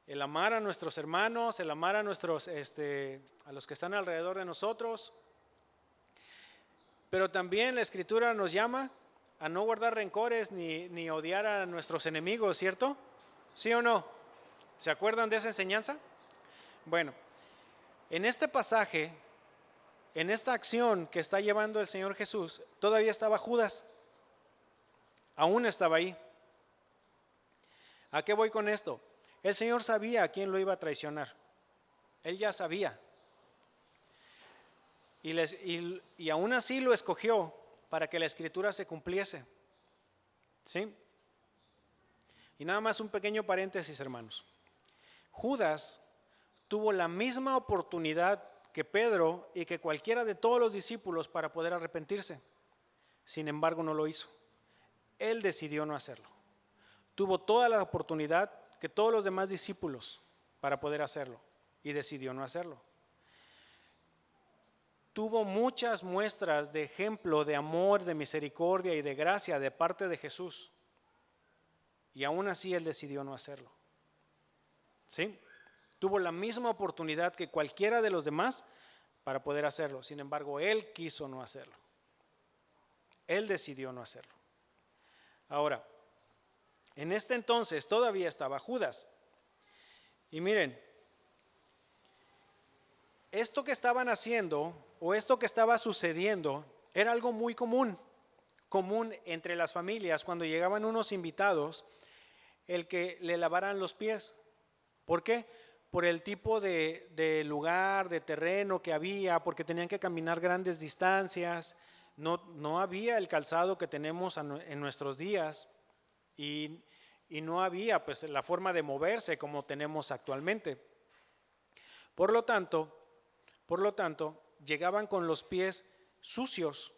el amar a nuestros hermanos, el amar a a los que están alrededor de nosotros. Pero también la Escritura nos llama a no guardar rencores ni odiar a nuestros enemigos, ¿cierto? ¿Sí o no? ¿Se acuerdan de esa enseñanza? Bueno, en este pasaje, en esta acción que está llevando el Señor Jesús, todavía estaba Judas. Aún estaba ahí. ¿A qué voy con esto? El Señor sabía a quién lo iba a traicionar. Él ya sabía. Y aún así lo escogió para que la Escritura se cumpliese. ¿Sí? Y nada más un pequeño paréntesis, hermanos. Judas tuvo la misma oportunidad que Pedro y que cualquiera de todos los discípulos para poder arrepentirse. Sin embargo, no lo hizo. Él decidió no hacerlo. Tuvo toda la oportunidad que todos los demás discípulos para poder hacerlo y decidió no hacerlo. Tuvo muchas muestras de ejemplo de amor, de misericordia y de gracia de parte de Jesús. Y aún así él decidió no hacerlo. ¿Sí? Tuvo la misma oportunidad que cualquiera de los demás para poder hacerlo. Sin embargo, él quiso no hacerlo. Él decidió no hacerlo. Ahora, en este entonces todavía estaba Judas. Y miren, esto que estaban haciendo o esto que estaba sucediendo era algo muy común entre las familias cuando llegaban unos invitados, el que le lavaran los pies. ¿Por qué? Por el tipo de lugar, de terreno que había, porque tenían que caminar grandes distancias, no había el calzado que tenemos en nuestros días y, y no había pues la forma de moverse como tenemos actualmente. Por lo tanto, llegaban con los pies sucios.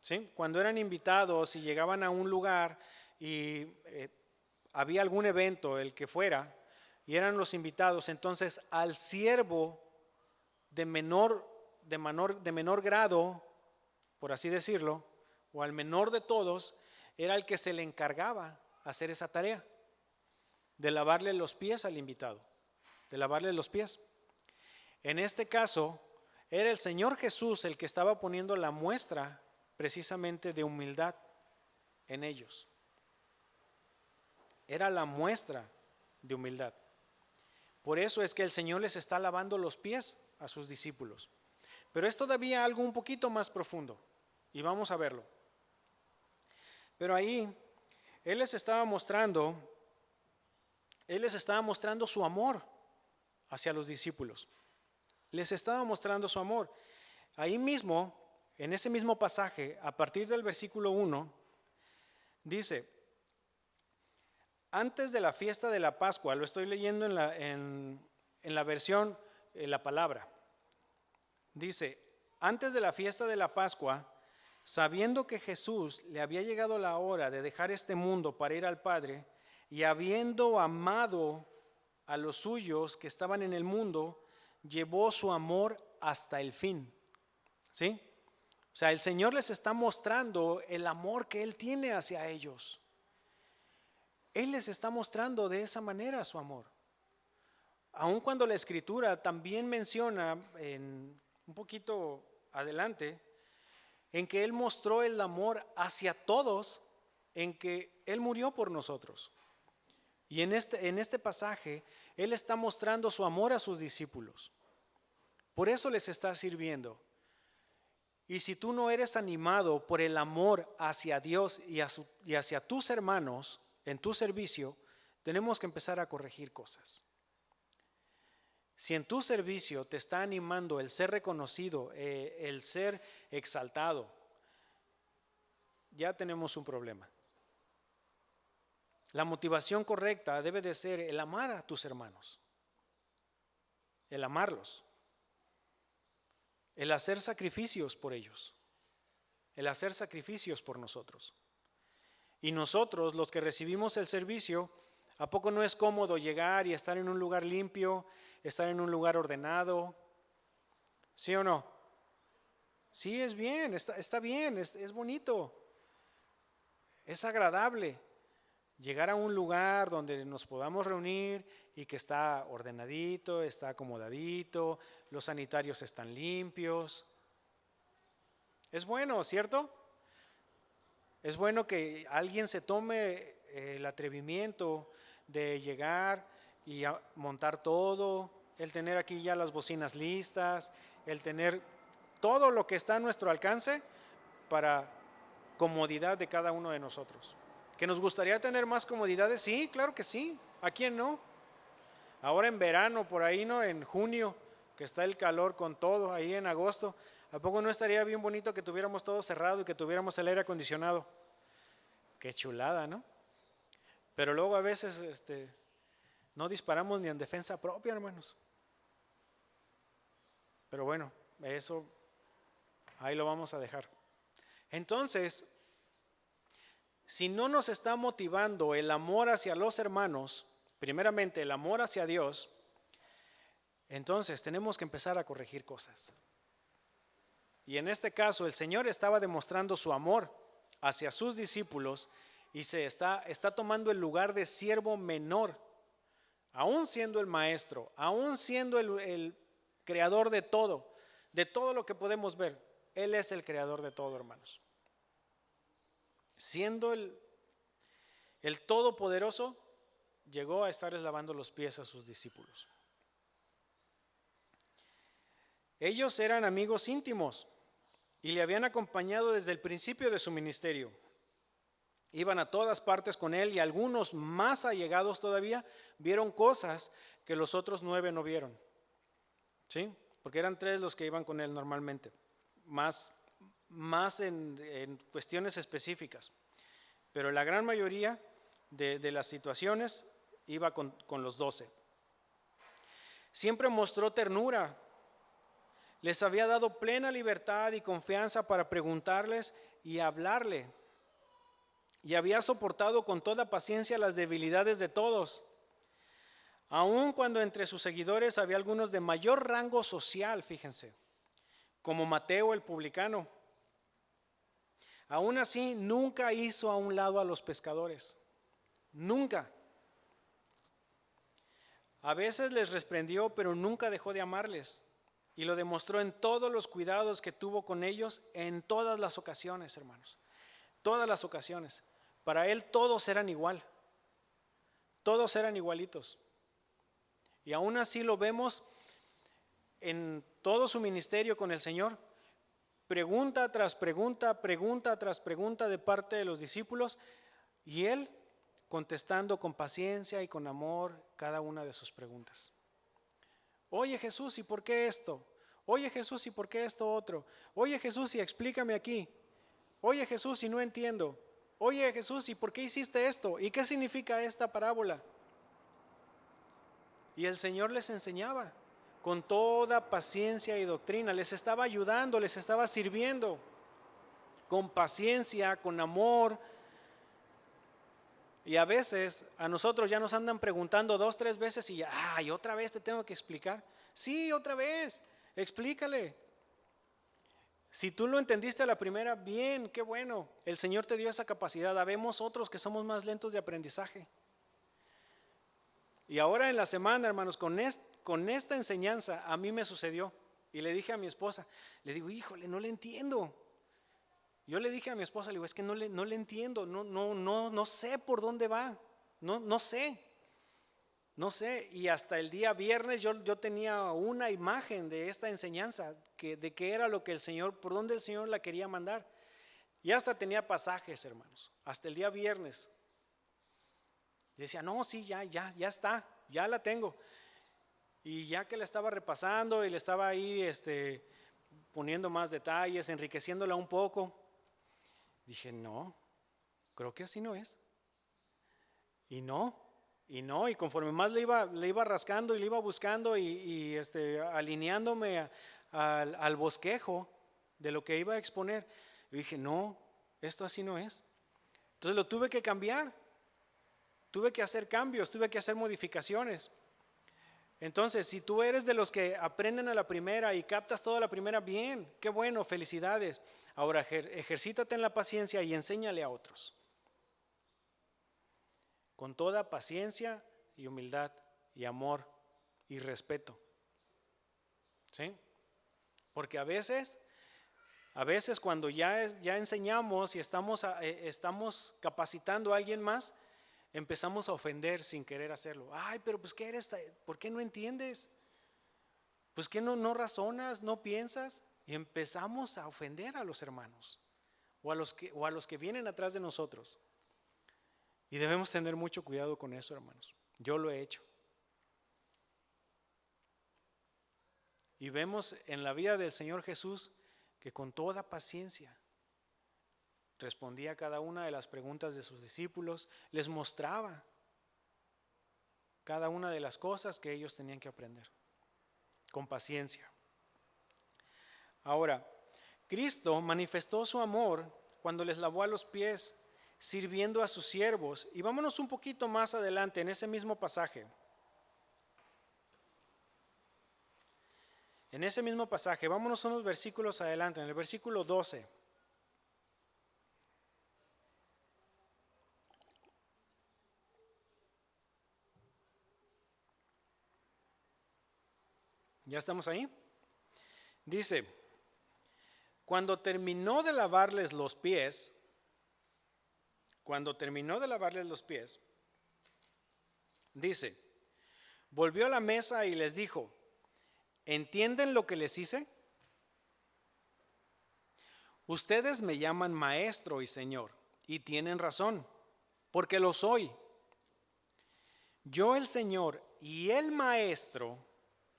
¿Sí? Cuando eran invitados y llegaban a un lugar y había algún evento, el que fuera, y eran los invitados, entonces al siervo de menor grado, por así decirlo, o al menor de todos, era el que se le encargaba hacer esa tarea, de lavarle los pies al invitado, de lavarle los pies. En este caso, era el Señor Jesús el que estaba poniendo la muestra precisamente de humildad en ellos. Era la muestra de humildad. Por eso es que el Señor les está lavando los pies a sus discípulos. Pero es todavía algo un poquito más profundo y vamos a verlo. Pero ahí Él les estaba mostrando su amor hacia los discípulos. Les estaba mostrando su amor. Ahí mismo, en ese mismo pasaje, a partir del versículo 1, dice: antes de la fiesta de la Pascua, lo estoy leyendo en la versión, la palabra. Dice: antes de la fiesta de la Pascua, sabiendo que Jesús le había llegado la hora de dejar este mundo para ir al Padre, y habiendo amado a los suyos que estaban en el mundo, llevó su amor hasta el fin. ¿Sí? O sea, el Señor les está mostrando el amor que Él tiene hacia ellos. Él les está mostrando de esa manera su amor. Aun cuando la Escritura también menciona un poquito adelante, en que Él mostró el amor hacia todos, en que Él murió por nosotros. Y en este pasaje, Él está mostrando su amor a sus discípulos. Por eso les está sirviendo. Y si tú no eres animado por el amor hacia Dios y hacia tus hermanos en tu servicio, tenemos que empezar a corregir cosas. Si en tu servicio te está animando el ser reconocido, el ser exaltado, ya tenemos un problema. La motivación correcta debe de ser el amar a tus hermanos, el amarlos, el hacer sacrificios por ellos, el hacer sacrificios por nosotros. Y nosotros, los que recibimos el servicio, ¿a poco no es cómodo llegar y estar en un lugar limpio, estar en un lugar ordenado? ¿Sí o no? Sí, es bien, está bien, es bonito, es agradable llegar a un lugar donde nos podamos reunir y que está ordenadito, está acomodadito, los sanitarios están limpios. Es bueno, ¿cierto? Es bueno que alguien se tome el atrevimiento de llegar y montar todo, el tener aquí ya las bocinas listas, el tener todo lo que está a nuestro alcance para comodidad de cada uno de nosotros. ¿Que nos gustaría tener más comodidades? Sí, claro que sí. ¿A quién no? Ahora en verano, por ahí, ¿no? En junio, que está el calor con todo, ahí en agosto, ¿a poco no estaría bien bonito que tuviéramos todo cerrado y que tuviéramos el aire acondicionado? Qué chulada, ¿no? Pero luego a veces no disparamos ni en defensa propia, hermanos. Pero bueno, eso ahí lo vamos a dejar. Entonces, si no nos está motivando el amor hacia los hermanos, primeramente el amor hacia Dios, entonces tenemos que empezar a corregir cosas. Y en este caso el Señor estaba demostrando su amor hacia sus discípulos y se está tomando el lugar de siervo menor, aún siendo el maestro, aún siendo el creador de todo lo que podemos ver. Él es el creador de todo, hermanos. Siendo el Todopoderoso, llegó a estarles lavando los pies a sus discípulos. Ellos eran amigos íntimos y le habían acompañado desde el principio de su ministerio. Iban a todas partes con él y algunos más allegados todavía vieron cosas que los otros 9 no vieron. ¿Sí? Porque eran 3 los que iban con él normalmente, más en cuestiones específicas. Pero la gran mayoría de las situaciones iba con los 12. Siempre mostró ternura. Les había dado plena libertad y confianza para preguntarles y hablarle. Y había soportado con toda paciencia las debilidades de todos, aun cuando entre sus seguidores había algunos de mayor rango social, fíjense, como Mateo el publicano. Aún así, nunca hizo a un lado a los pescadores, nunca. A veces les reprendió, pero nunca dejó de amarles, y lo demostró en todos los cuidados que tuvo con ellos en todas las ocasiones, hermanos, todas las ocasiones. Para él todos eran igual, todos eran igualitos. Y aún así lo vemos en todo su ministerio con el Señor, pregunta tras pregunta, pregunta tras pregunta de parte de los discípulos, y él contestando con paciencia y con amor cada una de sus preguntas. Oye Jesús, ¿y por qué esto? Oye Jesús, ¿y por qué esto otro? Oye Jesús, y explícame aquí. Oye Jesús, y no entiendo. Oye Jesús, ¿y por qué hiciste esto? ¿Y qué significa esta parábola? Y el Señor les enseñaba con toda paciencia y doctrina, les estaba ayudando, les estaba sirviendo con paciencia, con amor. Y a veces a nosotros ya nos andan preguntando 2, 3 veces y ya, ay, otra vez te tengo que explicar. Sí, otra vez, explícale. Si tú lo entendiste a la primera, bien, qué bueno, el Señor te dio esa capacidad. Habemos otros que somos más lentos de aprendizaje. Y ahora en la semana, hermanos, con esta enseñanza a mí me sucedió. Y le dije a mi esposa, le digo, híjole, no le entiendo. Yo le dije a mi esposa, le digo, es que no le entiendo, no sé por dónde va, no sé. Y hasta el día viernes yo tenía una imagen de esta enseñanza, de qué era lo que el Señor, por dónde el Señor la quería mandar. Y hasta tenía pasajes, hermanos, hasta el día viernes. Y decía, no, sí, ya está, ya la tengo. Y ya que la estaba repasando y le estaba ahí poniendo más detalles, enriqueciéndola un poco, dije, no, creo que así no es. Y conforme más le iba rascando y le iba buscando y alineándome al bosquejo de lo que iba a exponer, yo dije, no, esto así no es. Entonces lo tuve que cambiar, tuve que hacer cambios, tuve que hacer modificaciones. Entonces, si tú eres de los que aprenden a la primera y captas toda la primera, bien, qué bueno, felicidades. Ahora ejercítate en la paciencia y enséñale a otros. Con toda paciencia y humildad y amor y respeto. ¿Sí? Porque a veces cuando ya enseñamos y estamos capacitando a alguien más, empezamos a ofender sin querer hacerlo. Ay, pero pues ¿por qué no entiendes? Pues ¿qué no razonas, no piensas? Y empezamos a ofender a los hermanos o a los que vienen atrás de nosotros. Y debemos tener mucho cuidado con eso, hermanos. Yo lo he hecho. Y vemos en la vida del Señor Jesús que con toda paciencia respondía a cada una de las preguntas de sus discípulos, les mostraba cada una de las cosas que ellos tenían que aprender, con paciencia. Ahora, Cristo manifestó su amor cuando les lavó a los pies, sirviendo a sus siervos. Y vámonos un poquito más adelante en ese mismo pasaje. En ese mismo pasaje, vámonos unos versículos adelante, en el versículo 12. ¿Ya estamos ahí? Dice, cuando terminó de lavarles los pies, dice, volvió a la mesa y les dijo, ¿entienden lo que les hice? Ustedes me llaman maestro y señor, Y tienen razón, porque lo soy. Yo, el Señor y el Maestro,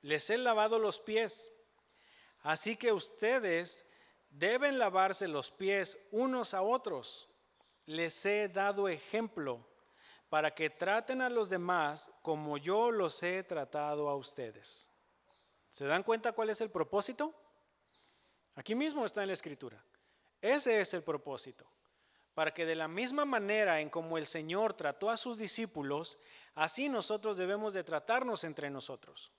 les he lavado los pies. Así que ustedes deben lavarse los pies unos a otros. Les he dado ejemplo para que traten a los demás como yo los he tratado a ustedes. ¿Se dan cuenta cuál es el propósito? Aquí mismo está en la Escritura. Ese es el propósito. Para que de la misma manera en como el Señor trató a sus discípulos, así nosotros debemos de tratarnos entre nosotros.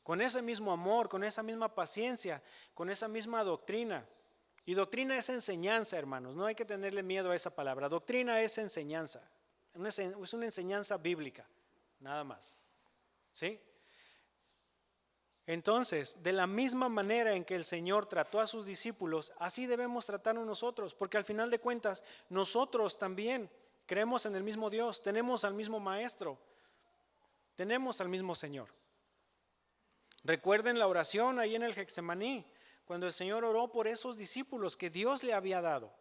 Con ese mismo amor, con esa misma paciencia, con esa misma doctrina. Y doctrina es enseñanza, hermanos. No hay que tenerle miedo a esa palabra. Doctrina es enseñanza. Es una enseñanza bíblica, nada más. ¿Sí? Entonces, de la misma manera en que el Señor trató a sus discípulos, así debemos tratarnos nosotros, porque al final de cuentas, nosotros también creemos en el mismo Dios, tenemos al mismo Maestro, tenemos al mismo Señor. Recuerden la oración ahí en el Getsemaní, cuando el Señor oró por esos discípulos que Dios le había dado.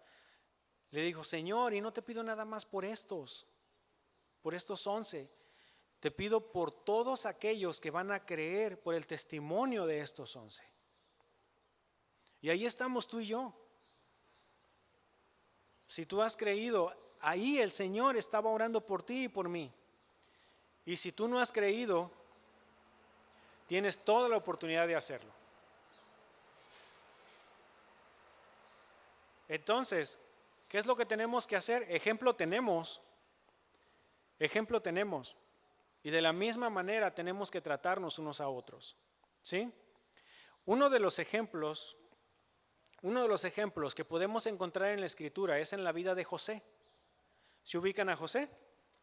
Le dijo, Señor, y no te pido nada más por estos 11. Te pido por todos aquellos que van a creer por el testimonio de estos 11. Y ahí estamos tú y yo. Si tú has creído, ahí el Señor estaba orando por ti y por mí. Y si tú no has creído, tienes toda la oportunidad de hacerlo. Entonces, ¿qué es lo que tenemos que hacer? Ejemplo tenemos. Y de la misma manera tenemos que tratarnos unos a otros. ¿Sí? Uno de los ejemplos que podemos encontrar en la Escritura es en la vida de José. ¿Se ubican a José?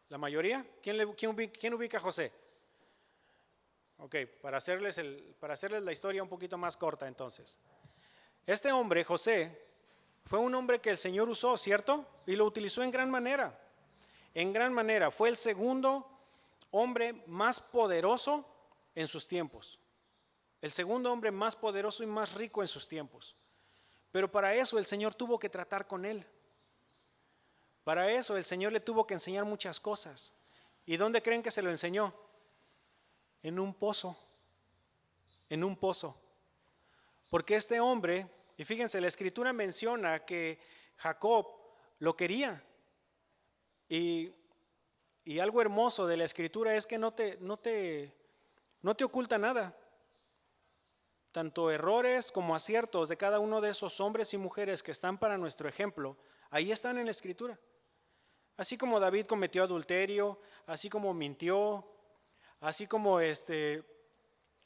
¿La mayoría? ¿Quién ubica a José? Ok, para hacerles la historia un poquito más corta entonces. Este hombre, José, fue un hombre que el Señor usó, ¿cierto? Y lo utilizó en gran manera. En gran manera. Fue el segundo hombre más poderoso en sus tiempos. El segundo hombre más poderoso y más rico en sus tiempos. Pero para eso el Señor tuvo que tratar con él. Para eso el Señor le tuvo que enseñar muchas cosas. ¿Y dónde creen que se lo enseñó? En un pozo. En un pozo. Porque este hombre, y fíjense, la Escritura menciona que Jacob lo quería. Y algo hermoso de la Escritura es que no te oculta nada. Tanto errores como aciertos de cada uno de esos hombres y mujeres que están para nuestro ejemplo, ahí están en la Escritura. Así como David cometió adulterio, así como mintió, así como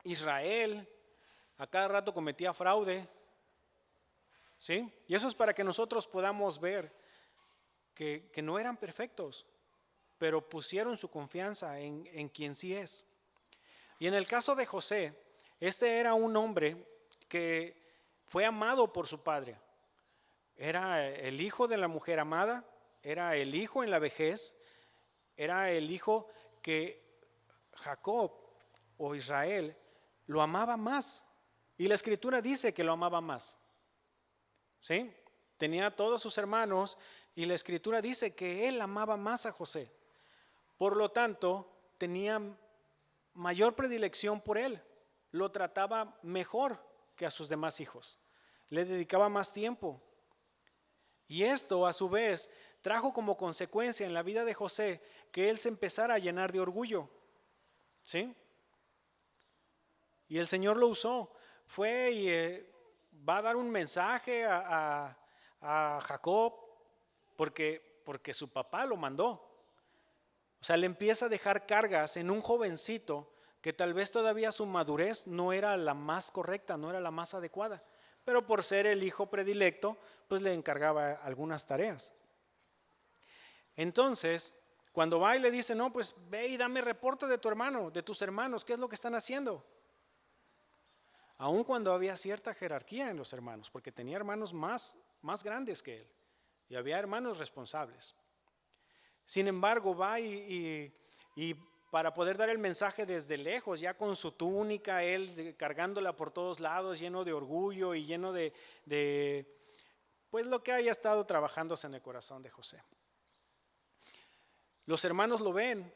Israel a cada rato cometía fraude. ¿Sí? Y eso es para que nosotros podamos ver que no eran perfectos, pero pusieron su confianza en quien sí es. Y en el caso de José, este era un hombre que fue amado por su padre. Era el hijo de la mujer amada, era el hijo en la vejez, era el hijo que Jacob o Israel lo amaba más. Y la Escritura dice que lo amaba más. ¿Sí? Tenía a todos sus hermanos y la Escritura dice que él amaba más a José. Por lo tanto, tenía mayor predilección por él. Lo trataba mejor que a sus demás hijos. Le dedicaba más tiempo. Y esto, a su vez, trajo como consecuencia en la vida de José que él se empezara a llenar de orgullo. ¿Sí? Y el Señor lo usó. Fue y va a dar un mensaje a Jacob porque su papá lo mandó. O sea, le empieza a dejar cargas en un jovencito que tal vez todavía su madurez no era la más correcta, no era la más adecuada, pero por ser el hijo predilecto, pues le encargaba algunas tareas. Entonces, cuando va y le dice, no, pues ve y dame reporte de tu hermano, de tus hermanos, ¿qué es lo que están haciendo? Aun cuando había cierta jerarquía en los hermanos, porque tenía hermanos más grandes que él y había hermanos responsables. Sin embargo, va y para poder dar el mensaje desde lejos, ya con su túnica, él cargándola por todos lados, lleno de orgullo y lleno de pues lo que haya estado trabajándose en el corazón de José. Los hermanos lo ven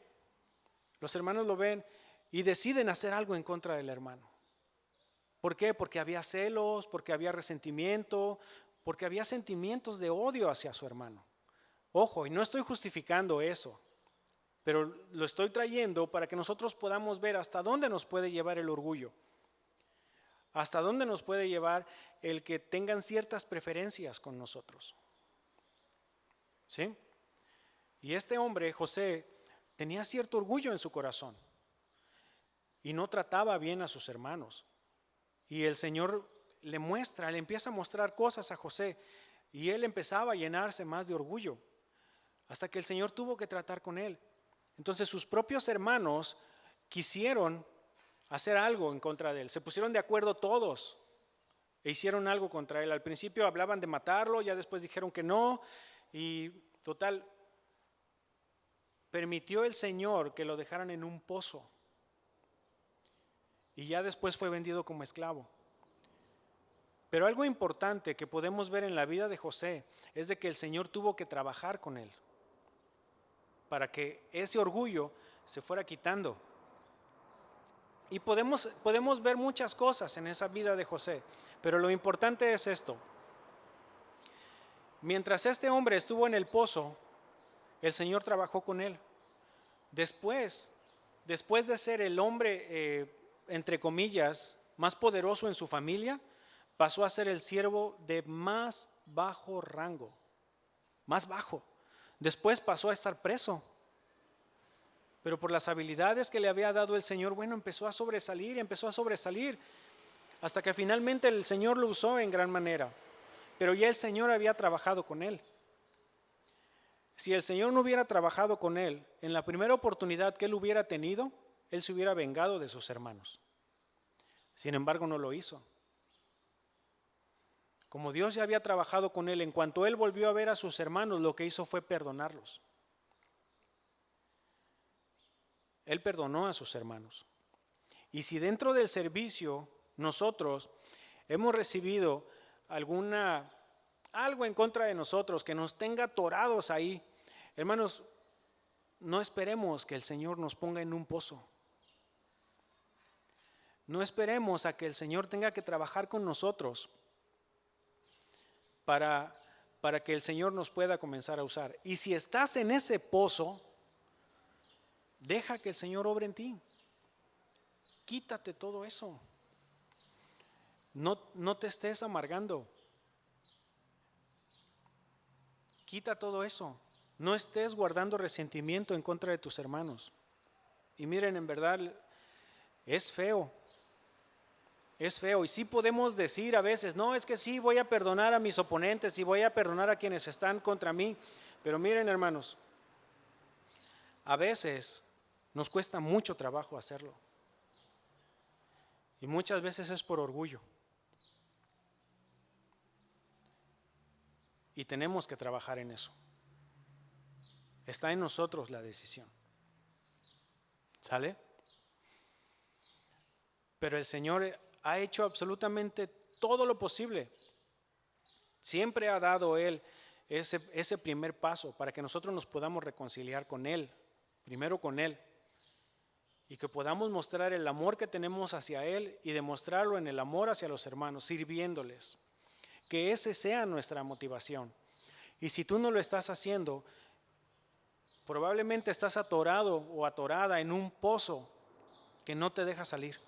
y deciden hacer algo en contra del hermano. ¿Por qué? Porque había celos, porque había resentimiento, porque había sentimientos de odio hacia su hermano. Ojo, y no estoy justificando eso, pero lo estoy trayendo para que nosotros podamos ver hasta dónde nos puede llevar el orgullo, hasta dónde nos puede llevar el que tengan ciertas preferencias con nosotros. ¿Sí? Y este hombre, José, tenía cierto orgullo en su corazón y no trataba bien a sus hermanos. Y el Señor le empieza a mostrar cosas a José, y él empezaba a llenarse más de orgullo, hasta que el Señor tuvo que tratar con él. Entonces sus propios hermanos quisieron hacer algo en contra de él. Se pusieron de acuerdo todos e hicieron algo contra él. Al principio hablaban de matarlo, ya después dijeron que no, y total, permitió el Señor que lo dejaran en un pozo, y ya después fue vendido como esclavo. Pero algo importante que podemos ver en la vida de José es de que el Señor tuvo que trabajar con él para que ese orgullo se fuera quitando. Y podemos ver muchas cosas en esa vida de José, pero lo importante es esto. Mientras este hombre estuvo en el pozo, el Señor trabajó con él. Después de ser el hombre, entre comillas, más poderoso en su familia, pasó a ser el siervo de más bajo rango, más bajo. Después pasó a estar preso, pero por las habilidades que le había dado el Señor, empezó a sobresalir, hasta que finalmente el Señor lo usó en gran manera. Pero ya el Señor había trabajado con él. Si el Señor no hubiera trabajado con él, en la primera oportunidad que él hubiera tenido, él se hubiera vengado de sus hermanos. Sin embargo, no lo hizo. Como Dios ya había trabajado con él, en cuanto él volvió a ver a sus hermanos, lo que hizo fue perdonarlos. Él perdonó a sus hermanos. Y si dentro del servicio nosotros hemos recibido algo en contra de nosotros que nos tenga atorados ahí, hermanos, no esperemos que el Señor nos ponga en un pozo. No esperemos a que el Señor tenga que trabajar con nosotros para que el Señor nos pueda comenzar a usar. Y si estás en ese pozo, deja que el Señor obre en ti. Quítate todo eso. No te estés amargando. Quita todo eso. No estés guardando resentimiento en contra de tus hermanos. Y miren, en verdad, es feo. Es feo. Y sí podemos decir a veces, no, es que sí voy a perdonar a mis oponentes y voy a perdonar a quienes están contra mí. Pero miren, hermanos, a veces nos cuesta mucho trabajo hacerlo. Y muchas veces es por orgullo. Y tenemos que trabajar en eso. Está en nosotros la decisión. ¿Sale? Pero el Señor ha hecho absolutamente todo lo posible. Siempre ha dado Él ese primer paso para que nosotros nos podamos reconciliar con Él, primero con Él, y que podamos mostrar el amor que tenemos hacia Él y demostrarlo en el amor hacia los hermanos, sirviéndoles. Que ese sea nuestra motivación. Y si tú no lo estás haciendo, probablemente estás atorado o atorada en un pozo que no te deja salir.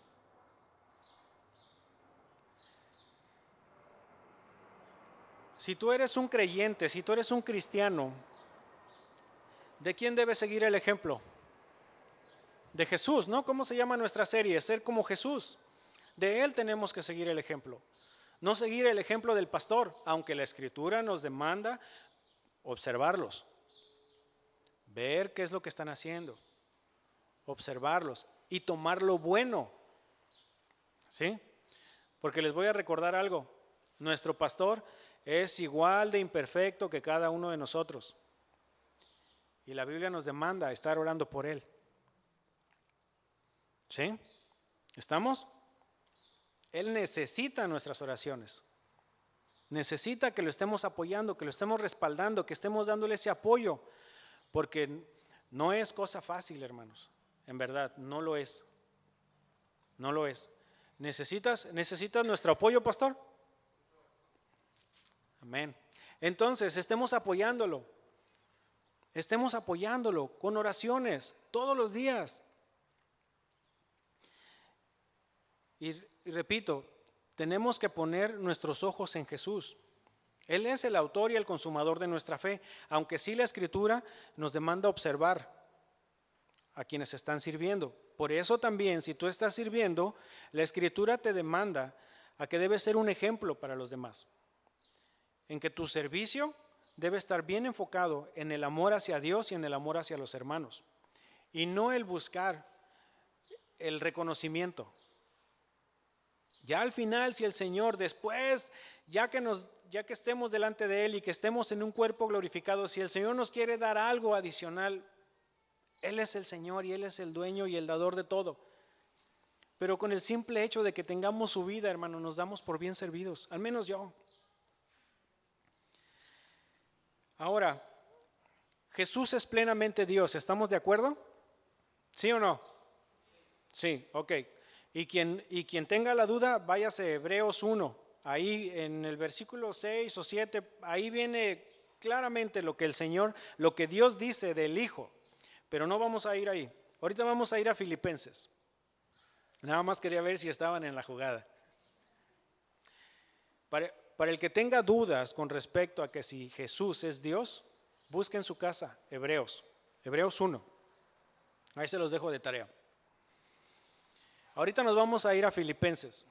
Si tú eres un creyente, si tú eres un cristiano, ¿de quién debes seguir el ejemplo? De Jesús, ¿no? ¿Cómo se llama nuestra serie? Ser como Jesús. De Él tenemos que seguir el ejemplo. No seguir el ejemplo del pastor, aunque la Escritura nos demanda observarlos, ver qué es lo que están haciendo, observarlos y tomar lo bueno. ¿Sí? Porque les voy a recordar algo. Nuestro pastor es igual de imperfecto que cada uno de nosotros. Y la Biblia nos demanda estar orando por él. ¿Sí? ¿Estamos? Él necesita nuestras oraciones. Necesita que lo estemos apoyando, que lo estemos respaldando, que estemos dándole ese apoyo, porque no es cosa fácil, hermanos. En verdad, no lo es. No lo es. ¿Necesitas nuestro apoyo, pastor? Amén. Entonces, estemos apoyándolo con oraciones todos los días. Y repito, tenemos que poner nuestros ojos en Jesús. Él es el autor y el consumador de nuestra fe, aunque sí la Escritura nos demanda observar a quienes están sirviendo. Por eso también, si tú estás sirviendo, la Escritura te demanda a que debes ser un ejemplo para los demás, en que tu servicio debe estar bien enfocado en el amor hacia Dios y en el amor hacia los hermanos, y no el buscar el reconocimiento. Ya al final, si el Señor después, ya que estemos delante de Él y que estemos en un cuerpo glorificado, si el Señor nos quiere dar algo adicional, Él es el Señor y Él es el dueño y el dador de todo. Pero con el simple hecho de que tengamos su vida, hermano, nos damos por bien servidos, al menos yo. Ahora, Jesús es plenamente Dios, ¿estamos de acuerdo? ¿Sí o no? Sí, ok. Y quien tenga la duda, váyase a Hebreos 1. Ahí en el versículo 6 o 7, ahí viene claramente lo que Dios dice del Hijo. Pero no vamos a ir ahí. Ahorita vamos a ir a Filipenses. Nada más quería ver si estaban en la jugada. Para el que tenga dudas con respecto a que si Jesús es Dios, busque en su casa Hebreos 1. Ahí se los dejo de tarea. Ahorita nos vamos a ir a Filipenses.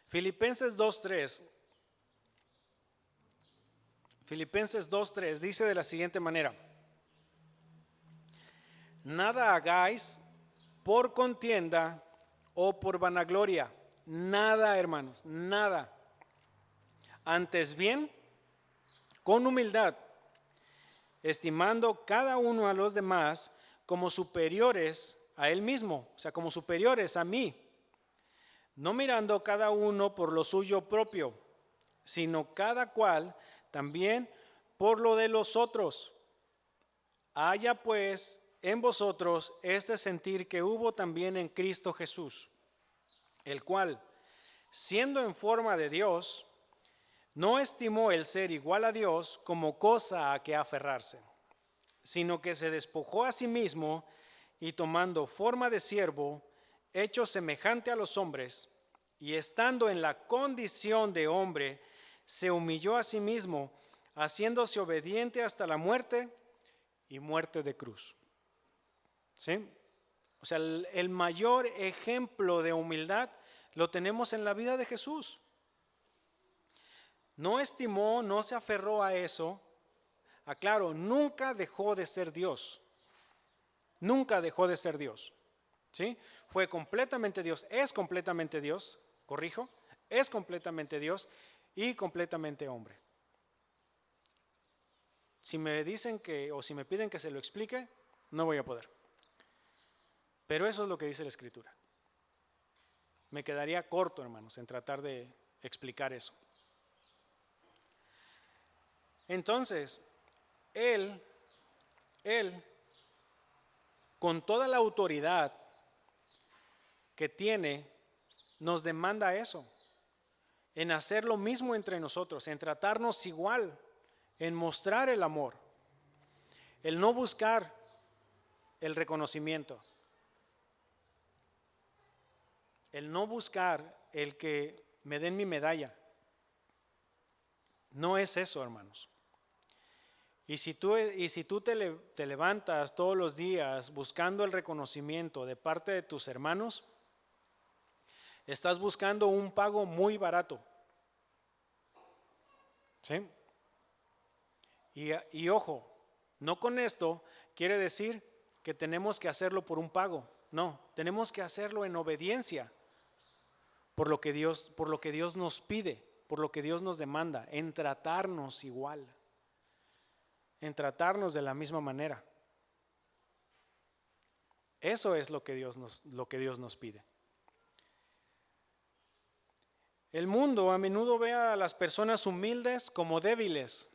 Filipenses 2:3. Filipenses 2:3 dice de la siguiente manera: nada hagáis por contienda o por vanagloria. Nada, hermanos, nada. Antes bien, con humildad, estimando cada uno a los demás como superiores a él mismo, o sea, como superiores a mí, no mirando cada uno por lo suyo propio, sino cada cual también por lo de los otros. Haya pues en vosotros este sentir que hubo también en Cristo Jesús, el cual, siendo en forma de Dios, no estimó el ser igual a Dios como cosa a que aferrarse, sino que se despojó a sí mismo y tomando forma de siervo, hecho semejante a los hombres, y estando en la condición de hombre, se humilló a sí mismo, haciéndose obediente hasta la muerte y muerte de cruz. ¿Sí? O sea, el mayor ejemplo de humildad lo tenemos en la vida de Jesús. No estimó, no se aferró a eso. Aclaro, nunca dejó de ser Dios. Nunca dejó de ser Dios. ¿Sí? Fue completamente Dios, es completamente Dios, corrijo, es completamente Dios y completamente hombre. Si me dicen o si me piden que se lo explique, no voy a poder. Pero eso es lo que dice la Escritura. Me quedaría corto, hermanos, en tratar de explicar eso. Entonces, Él, con toda la autoridad que tiene, nos demanda eso, en hacer lo mismo entre nosotros, en tratarnos igual, en mostrar el amor, el no buscar el reconocimiento, el no buscar el que me den mi medalla. No es eso, hermanos. Y si tú te levantas todos los días buscando el reconocimiento de parte de tus hermanos, estás buscando un pago muy barato. ¿Sí? Y ojo, no con esto quiere decir que tenemos que hacerlo por un pago. No, tenemos que hacerlo en obediencia por lo que Dios nos pide, por lo que Dios nos demanda, en tratarnos igual, en tratarnos de la misma manera. Eso es lo que Dios nos pide. El mundo a menudo ve a las personas humildes como débiles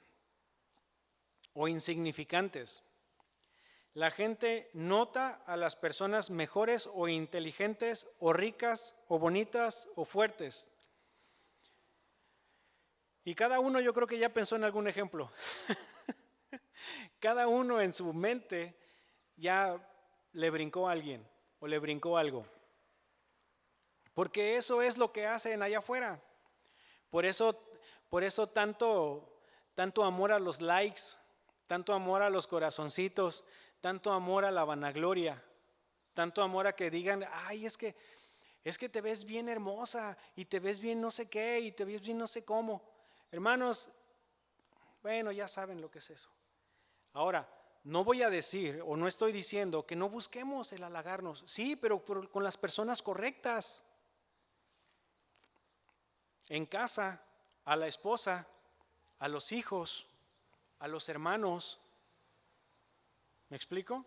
o insignificantes. La gente nota a las personas mejores o inteligentes o ricas o bonitas o fuertes. Y cada uno yo creo que ya pensó en algún ejemplo. Cada uno en su mente ya le brincó a alguien o le brincó algo. Porque eso es lo que hacen allá afuera. Por eso tanto amor a los likes, tanto amor a los corazoncitos, tanto amor a la vanagloria, tanto amor a que digan, ay, es que te ves bien hermosa y te ves bien no sé qué y te ves bien no sé cómo. Hermanos, bueno, ya saben lo que es eso. Ahora, no voy a decir o no estoy diciendo que no busquemos el halagarnos. Sí, pero con las personas correctas. En casa, a la esposa, a los hijos, a los hermanos. ¿Me explico?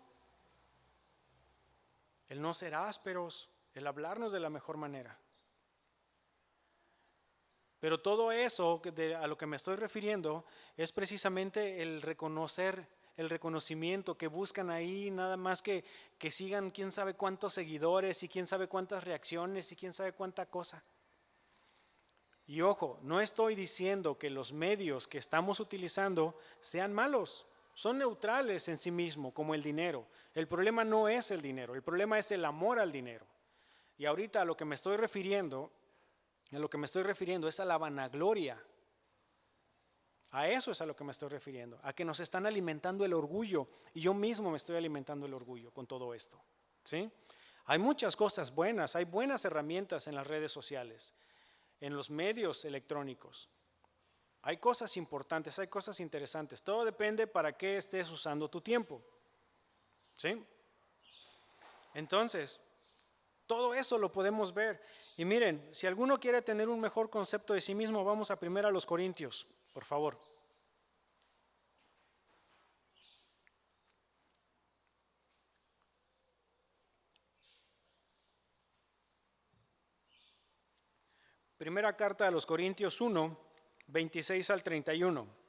El no ser ásperos, el hablarnos de la mejor manera. Pero todo eso a lo que me estoy refiriendo es precisamente el reconocer, el reconocimiento que buscan ahí, nada más que sigan quién sabe cuántos seguidores y quién sabe cuántas reacciones y quién sabe cuánta cosa. Y ojo, no estoy diciendo que los medios que estamos utilizando sean malos, son neutrales en sí mismos, como el dinero. El problema no es el dinero, el problema es el amor al dinero. Y ahorita a lo que me estoy refiriendo es a la vanagloria. A eso es a lo que me estoy refiriendo, a que nos están alimentando el orgullo. Y yo mismo me estoy alimentando el orgullo con todo esto. ¿Sí? Hay muchas cosas buenas, hay buenas herramientas en las redes sociales, en los medios electrónicos. Hay cosas importantes, hay cosas interesantes. Todo depende para qué estés usando tu tiempo. ¿Sí? Entonces, todo eso lo podemos ver. Y miren, si alguno quiere tener un mejor concepto de sí mismo, vamos a 1 Corintios, por favor. Primera carta a los Corintios 1, 26 al 31.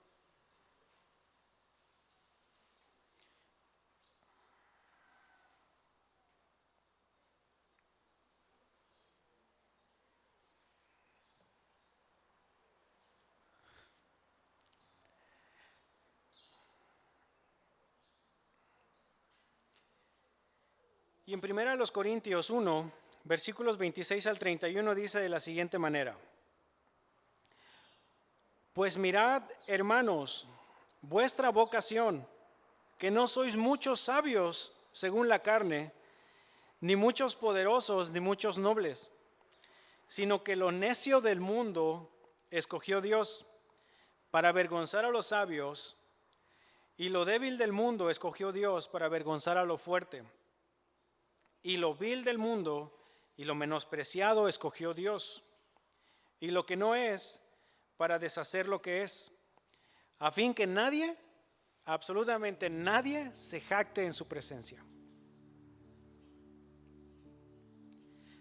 Y en 1 Corintios 1, versículos 26 al 31 dice de la siguiente manera: Pues mirad, hermanos, vuestra vocación, que no sois muchos sabios según la carne, ni muchos poderosos, ni muchos nobles, sino que lo necio del mundo escogió Dios para avergonzar a los sabios, y lo débil del mundo escogió Dios para avergonzar a lo fuerte. Y lo vil del mundo y lo menospreciado escogió Dios, y lo que no es, para deshacer lo que es, a fin que nadie, absolutamente nadie, se jacte en su presencia.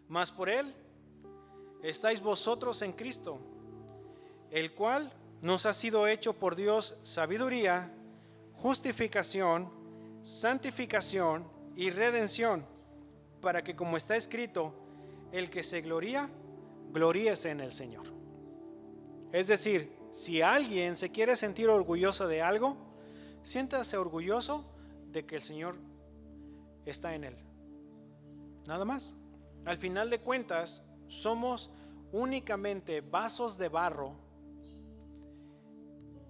Mas por él estáis vosotros en Cristo, el cual nos ha sido hecho por Dios sabiduría, justificación, santificación y redención, para que, como está escrito, el que se gloría, gloríese en el Señor. Es decir, si alguien se quiere sentir orgulloso de algo, siéntase orgulloso de que el Señor está en él. Nada más. Al final de cuentas, somos únicamente vasos de barro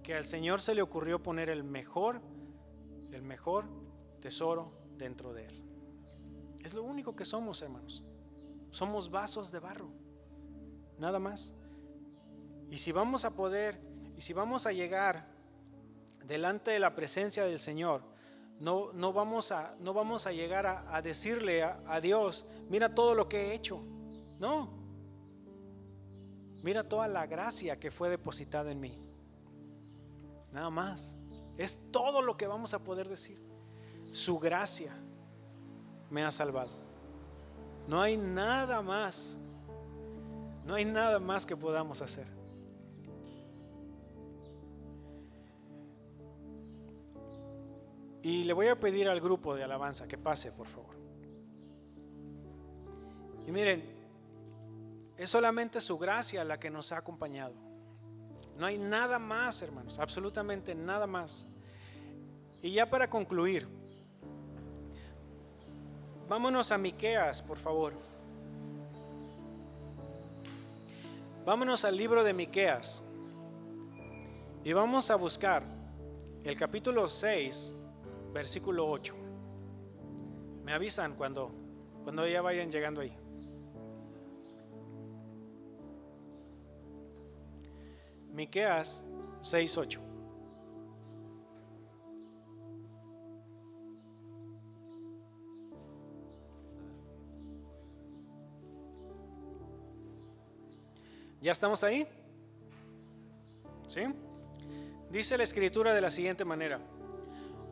que al Señor se le ocurrió poner el mejor tesoro dentro de él. Es lo único que somos, hermanos. Somos vasos de barro, nada más. Y si vamos a llegar delante de la presencia del Señor, no vamos a llegar a decirle a Dios, mira todo lo que he hecho. No, mira toda la gracia que fue depositada en mí. Nada más. Es todo lo que vamos a poder decir. Su gracia. me ha salvado. No hay nada más. No hay nada más que podamos hacer. Y le voy a pedir al grupo de alabanza que pase, por favor. Y miren, es solamente su gracia la que nos ha acompañado. No hay nada más, hermanos, absolutamente nada más. Y ya para concluir, vámonos a Miqueas, por favor. Vámonos al libro de Miqueas. Y vamos a buscar el capítulo 6, versículo 8. Me avisan cuando ya vayan llegando ahí. Miqueas 6:8. ¿Ya estamos ahí? ¿Sí? Dice la escritura de la siguiente manera: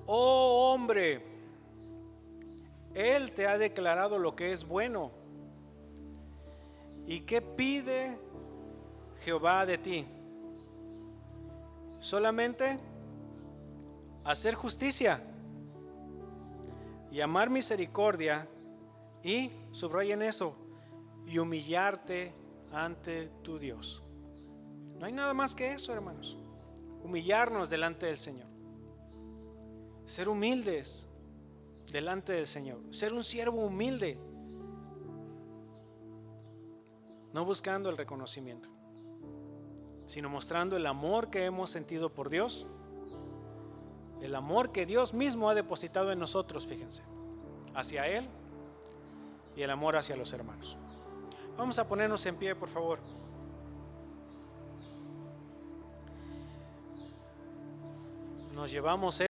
oh hombre, Él te ha declarado lo que es bueno. ¿Y qué pide Jehová de ti? Solamente hacer justicia y amar misericordia, y subrayen eso, y humillarte ante tu Dios. No hay nada más que eso, hermanos. Humillarnos delante del Señor, ser humildes delante del Señor, ser un siervo humilde, no buscando el reconocimiento, sino mostrando el amor que hemos sentido por Dios, el amor que Dios mismo ha depositado en nosotros, fíjense, hacia Él, y el amor hacia los hermanos. Vamos a ponernos en pie, por favor. Nos llevamos